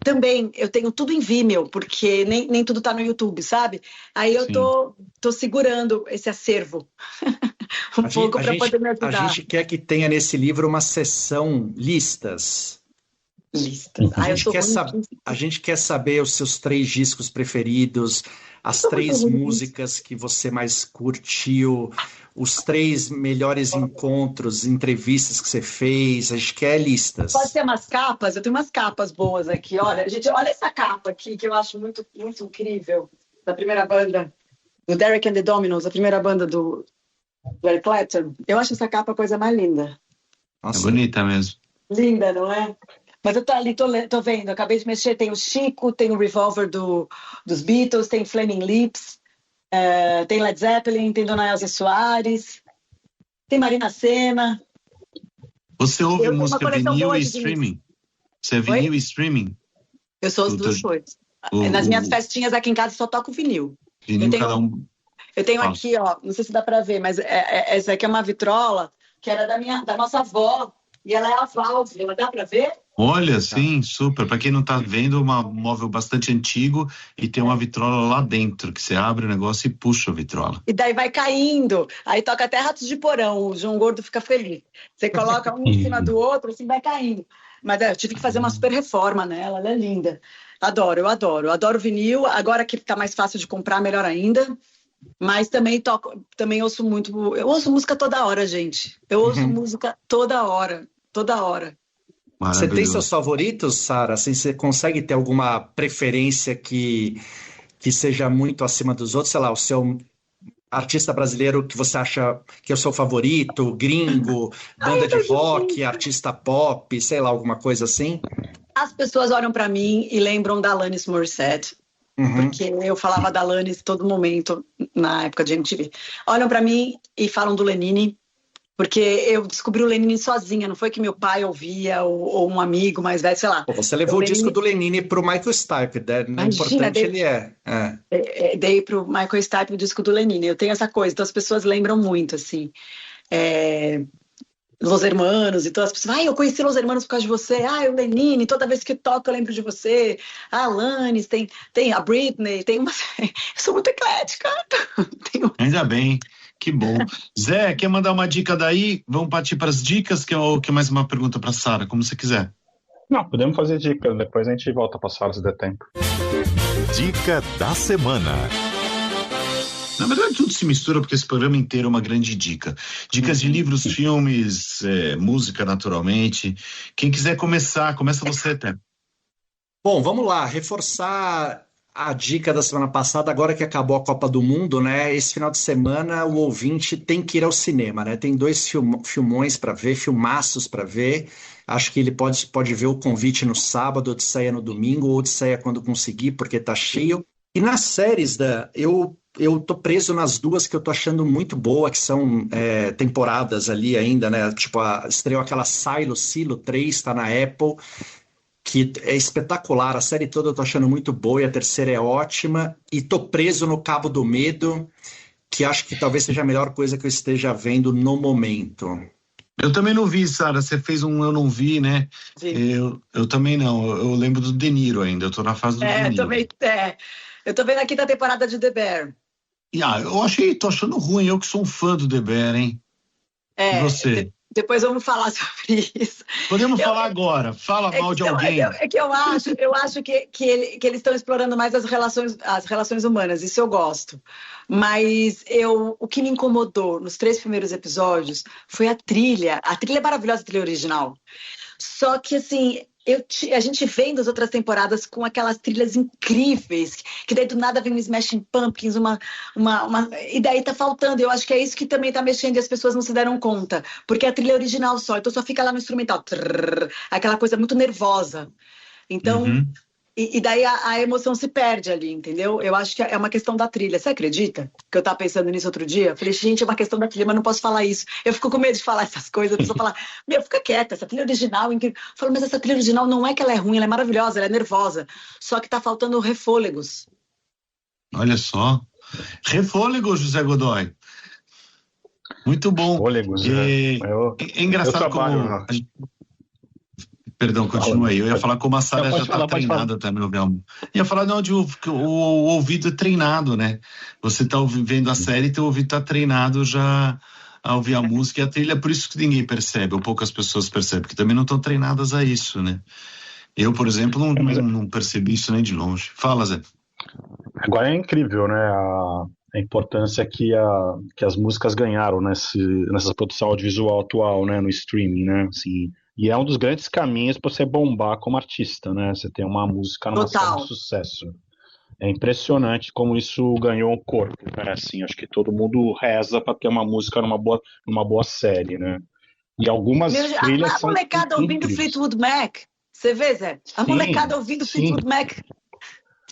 também eu tenho tudo em Vimeo, porque nem tudo tá no YouTube, sabe? Aí eu tô segurando esse acervo pouco para poder me ajudar. A gente quer que tenha nesse livro uma seção listas. A gente quer saber os seus 3 discos preferidos, as 3 músicas que você mais curtiu, os 3 melhores encontros, entrevistas que você fez. A gente quer listas. Pode ser umas capas? Eu tenho umas capas boas aqui. Olha, gente, olha essa capa aqui que eu acho muito, muito incrível, da primeira banda, do Derek and the Dominos, a primeira banda do Eric Clapton. Eu acho essa capa a coisa mais linda. Nossa, é bonita mesmo. Linda, não é? Mas eu tô ali, tô vendo, acabei de mexer, tem o Chico, tem o Revolver dos Beatles, tem Flaming Lips, tem Led Zeppelin, tem Dona Elza Soares, tem Marina Sena. Você ouve música vinil e streaming? Você é vinil e streaming? Eu sou as duas coisas. Nas minhas festinhas aqui em casa só toco vinil. Eu tenho aqui, ó, não sei se dá pra ver, mas essa aqui é uma vitrola que era da nossa avó, e ela é a Valve, ela dá pra ver? Olha, sim, super. Para quem não tá vendo, um móvel bastante antigo e tem uma vitrola lá dentro, que você abre o negócio e puxa a vitrola. E daí vai caindo, aí toca até Ratos de Porão, o João Gordo fica feliz. Você coloca um em cima do outro, assim vai caindo. Mas eu tive que fazer uma super reforma nela, ela é linda. Eu adoro vinil, agora que tá mais fácil de comprar, melhor ainda. Mas também ouço muito, eu ouço música toda hora, gente. Eu ouço música toda hora. Você tem seus favoritos, Sara? Assim, você consegue ter alguma preferência que seja muito acima dos outros? Sei lá, o seu artista brasileiro que você acha que é o seu favorito, gringo, banda de rock, artista pop, sei lá, alguma coisa assim? As pessoas olham pra mim e lembram da Alanis Morissette. Porque eu falava da Alanis todo momento na época de MTV. Olham pra mim e falam do Lenine. Porque eu descobri o Lenine sozinha, não foi que meu pai ouvia ou um amigo mais velho, sei lá. Você levou o disco do Lenine pro Michael Stipe, né? Importante ele é. Dei pro Michael Stipe o disco do Lenine. Eu tenho essa coisa, então as pessoas lembram muito, assim. Los Hermanos, então as pessoas, eu conheci Los Hermanos por causa de você, o Lenine, toda vez que toca eu lembro de você, a Alanis, tem a Britney, tem uma... Eu sou muito eclética. Ainda bem. Que bom. Zé, quer mandar uma dica daí? Vamos partir para as dicas, que é mais uma pergunta para a Sara, como você quiser. Não, podemos fazer dicas, depois a gente volta para a Sara se der tempo. Dica da semana. Na verdade, tudo se mistura porque esse programa inteiro é uma grande dica. Dicas de livros, filmes, música, naturalmente. Quem quiser começa você, Té. Bom, vamos lá, reforçar a dica da semana passada, agora que acabou a Copa do Mundo, né? Esse final de semana o ouvinte tem que ir ao cinema, né? Tem 2 filmões para ver, filmaços para ver. Acho que ele pode ver o Convite no sábado, Odisseia no domingo, ou Odisseia quando conseguir, porque tá cheio. E nas séries, eu tô preso nas 2 que eu tô achando muito boa, que são temporadas ali ainda, né? Tipo, estreou aquela Silo 3, tá na Apple, que é espetacular. A série toda eu tô achando muito boa e a terceira é ótima. E tô preso no Cabo do Medo, que acho que talvez seja a melhor coisa que eu esteja vendo no momento. Eu também não vi, Sara. Você fez um Eu Não Vi, né? Vi. Eu também não. Eu lembro do De Niro ainda. Eu tô na fase do De Niro. Eu tô vendo aqui da temporada de The Bear. Tô achando ruim. Eu que sou um fã do The Bear, hein? E você? Depois vamos falar sobre isso. Podemos falar agora. Fala mal de alguém. Eu acho que eles estão explorando mais as relações humanas. Isso eu gosto. Mas o que me incomodou nos 3 primeiros episódios foi a trilha. A trilha é maravilhosa, a trilha original. Só que, assim, a gente vem das outras temporadas com aquelas trilhas incríveis, que daí do nada vem um Smashing Pumpkins, e daí tá faltando. Eu acho que é isso que também tá mexendo e as pessoas não se deram conta, porque é a trilha original só, então só fica lá no instrumental, aquela coisa muito nervosa. Então, e daí a emoção se perde ali, entendeu? Eu acho que é uma questão da trilha. Você acredita? Que eu tava pensando nisso outro dia? Eu falei, gente, é uma questão da trilha, mas não posso falar isso. Eu fico com medo de falar essas coisas. A pessoa fala, fica quieta, essa trilha original é incrível. Eu falo, mas essa trilha original não é que ela é ruim, ela é maravilhosa, ela é nervosa. Só que tá faltando refôlegos. Olha só. Refôlego, José Godoy. Muito bom. Fôlegos, É engraçado como... Perdão, continua aí. Eu ia falar como a Sara já está treinada também. Ia falar, não, o ouvido é treinado, né? Você está vendo a série e teu ouvido está treinado já a ouvir a música e a trilha, por isso que ninguém percebe, ou poucas pessoas percebem, porque também não estão treinadas a isso, né? Eu, por exemplo, não percebi isso nem de longe. Fala, Zé. Agora é incrível, né? A importância que as músicas ganharam nessa produção audiovisual atual, né? No streaming, né? Assim, e é um dos grandes caminhos para você bombar como artista, né? Você tem uma música numa série de sucesso. É impressionante como isso ganhou um corpo, né? Assim, acho que todo mundo reza para ter uma música numa boa série, né? E algumas trilhas a molecada ouvindo Fleetwood Mac. Você vê, Zé? A molecada ouvindo Fleetwood Mac.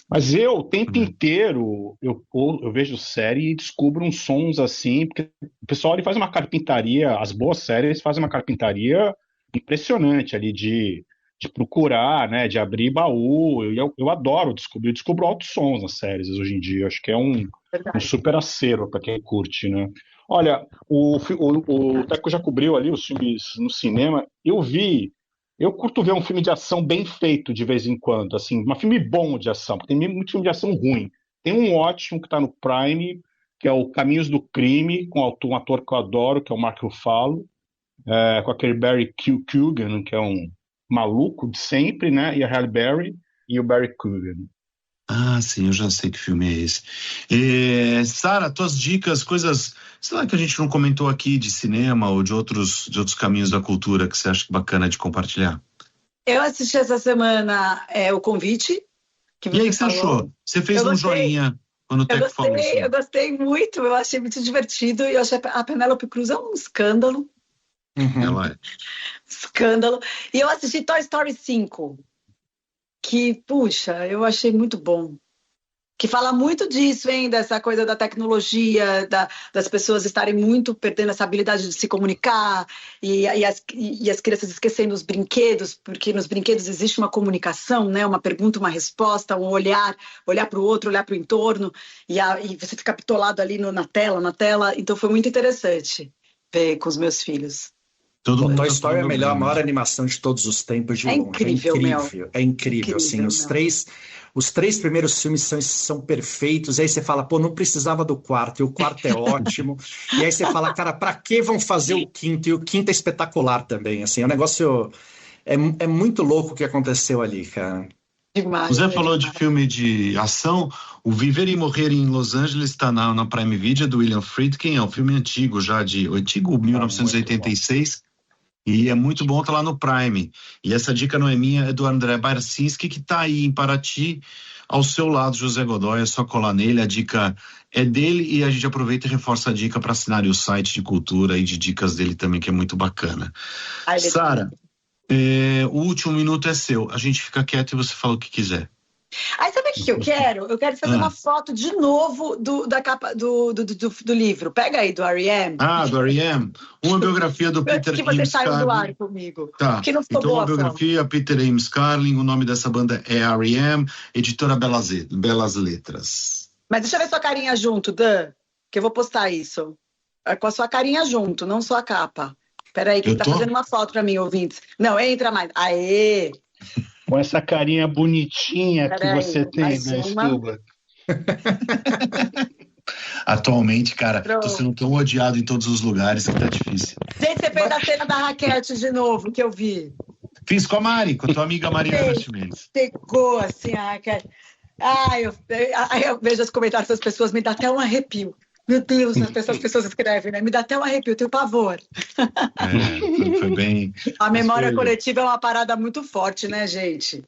Mas o tempo inteiro, eu vejo série e descubro uns sons assim, porque o pessoal ele faz uma carpintaria, as boas séries fazem uma carpintaria impressionante ali de procurar, né, de abrir baú. Eu adoro descobrir, descubro altos sons nas séries hoje em dia. Acho que é um super acervo para quem curte, né? Olha, o Teco já cobriu ali os filmes no cinema. Eu curto ver um filme de ação bem feito de vez em quando, assim, um filme bom de ação, porque tem muito filme de ação ruim. Tem um ótimo que está no Prime, que é o Caminhos do Crime, com um ator que eu adoro, que é o Mark Ruffalo, com aquele Barry Keoghan, que é um maluco de sempre, né? E a Halle Berry e o Barry Keoghan. Ah, sim, eu já sei que filme é esse. Sara, tuas dicas, coisas, sei lá, que a gente não comentou aqui de cinema ou de outros caminhos da cultura que você acha bacana de compartilhar? Eu assisti essa semana O Convite. E aí, o que você achou? Você fez joinha quando o Teco falou isso. Eu gostei muito, eu achei muito divertido e eu achei a Penélope Cruz é um escândalo. Ela é. Escândalo. E eu assisti Toy Story 5. Que, puxa, eu achei muito bom. Que fala muito disso, hein? Dessa coisa da tecnologia, das pessoas estarem muito perdendo essa habilidade de se comunicar e as crianças esquecendo os brinquedos, porque nos brinquedos existe uma comunicação, né? Uma pergunta, uma resposta, um olhar para o outro, olhar para o entorno, e você fica bitolado ali na tela. Então foi muito interessante ver com os meus filhos. Toy Story é a maior animação de todos os tempos de longe. Incrível, é incrível, assim, os três primeiros filmes são perfeitos, aí você fala, pô, não precisava do quarto, e o quarto é ótimo, e aí você fala, cara, pra que vão fazer o quinto? E o quinto é espetacular também, assim, é um negócio, é muito louco o que aconteceu ali, cara. O Zé falou de filme de ação, o Viver e Morrer em Los Angeles está na Prime Video, do William Friedkin, é um filme antigo, 1986, e é muito bom, tá lá no Prime. E essa dica não é minha, é do André Barcinski, que tá aí em Paraty, ao seu lado, José Godoy, é só colar nele, a dica é dele e a gente aproveita e reforça a dica para assinar o site de cultura e de dicas dele também, que é muito bacana. Sara, o último minuto é seu, a gente fica quieto e você fala o que quiser. Aí sabe o que eu quero? Eu quero fazer uma foto de novo da capa do livro. Pega aí, do R.E.M. Do R.E.M. Uma biografia do Peter que Ames você saiu Carlin. do ar comigo. Tá, que não ficou então boa uma biografia, Peter Ames Carlin, o nome dessa banda é R.E.M., editora Belas Letras. Mas deixa eu ver sua carinha junto, Dan, que eu vou postar isso. Com a sua carinha junto, não só a capa. Peraí, que tá fazendo uma foto pra mim, ouvintes. Não, entra mais. Aê! Com essa carinha bonitinha que você tem, né, Stuba? Atualmente, cara, tô sendo tão odiado em todos os lugares que tá difícil. Gente, você fez a cena da raquete de novo, que eu vi. Fiz com a Mari, com a tua amiga Mariana Chimenez. Pegou, assim, a raquete. Eu vejo os comentários das pessoas, me dá até um arrepio. Meu Deus, as pessoas escrevem, né? Me dá até um arrepio, eu tenho pavor. Foi bem... A memória coletiva é uma parada muito forte, né, gente?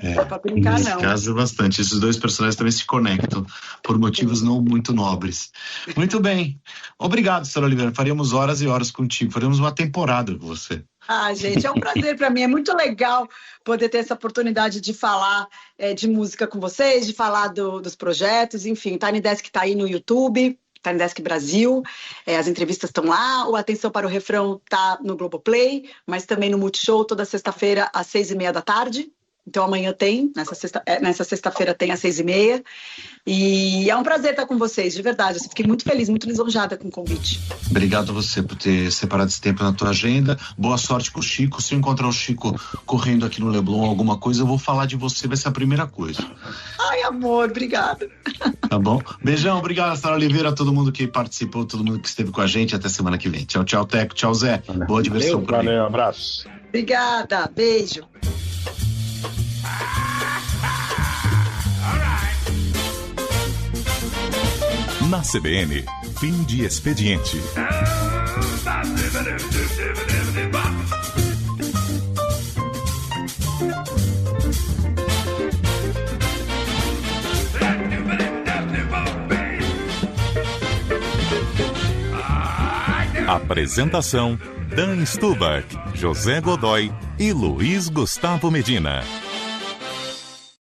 Não é pra brincar, nesse não. caso, bastante. Esses dois personagens também se conectam por motivos não muito nobres. Muito bem. Obrigado, Sara Oliveira. Faríamos horas e horas contigo. Faríamos uma temporada com você. Gente, é um prazer para mim. É muito legal poder ter essa oportunidade de falar de música com vocês, de falar dos projetos. Enfim, Tiny Desk tá aí no YouTube. Tiny Desk Brasil, as entrevistas estão lá, o Atenção para o Refrão tá no Globoplay, mas também no Multishow toda sexta-feira às 6h30 da tarde. Então amanhã tem, nessa sexta-feira tem às 6h30. E é um prazer estar com vocês, de verdade. Eu fiquei muito feliz, muito lisonjada com o convite. Obrigado a você por ter separado esse tempo na tua agenda. Boa sorte com o Chico. Se eu encontrar o Chico correndo aqui no Leblon alguma coisa, eu vou falar de você, vai ser a primeira coisa. Ai, amor, obrigada. Tá bom? Beijão, obrigado, Sara Oliveira, a todo mundo que participou, todo mundo que esteve com a gente. Até semana que vem. Tchau, tchau, Teco. Tchau, Zé. Boa diversão por aí. Valeu, um abraço. Obrigada, beijo. Na CBN, fim de expediente. Apresentação: Dan Stubach, José Godoy e Luiz Gustavo Medina.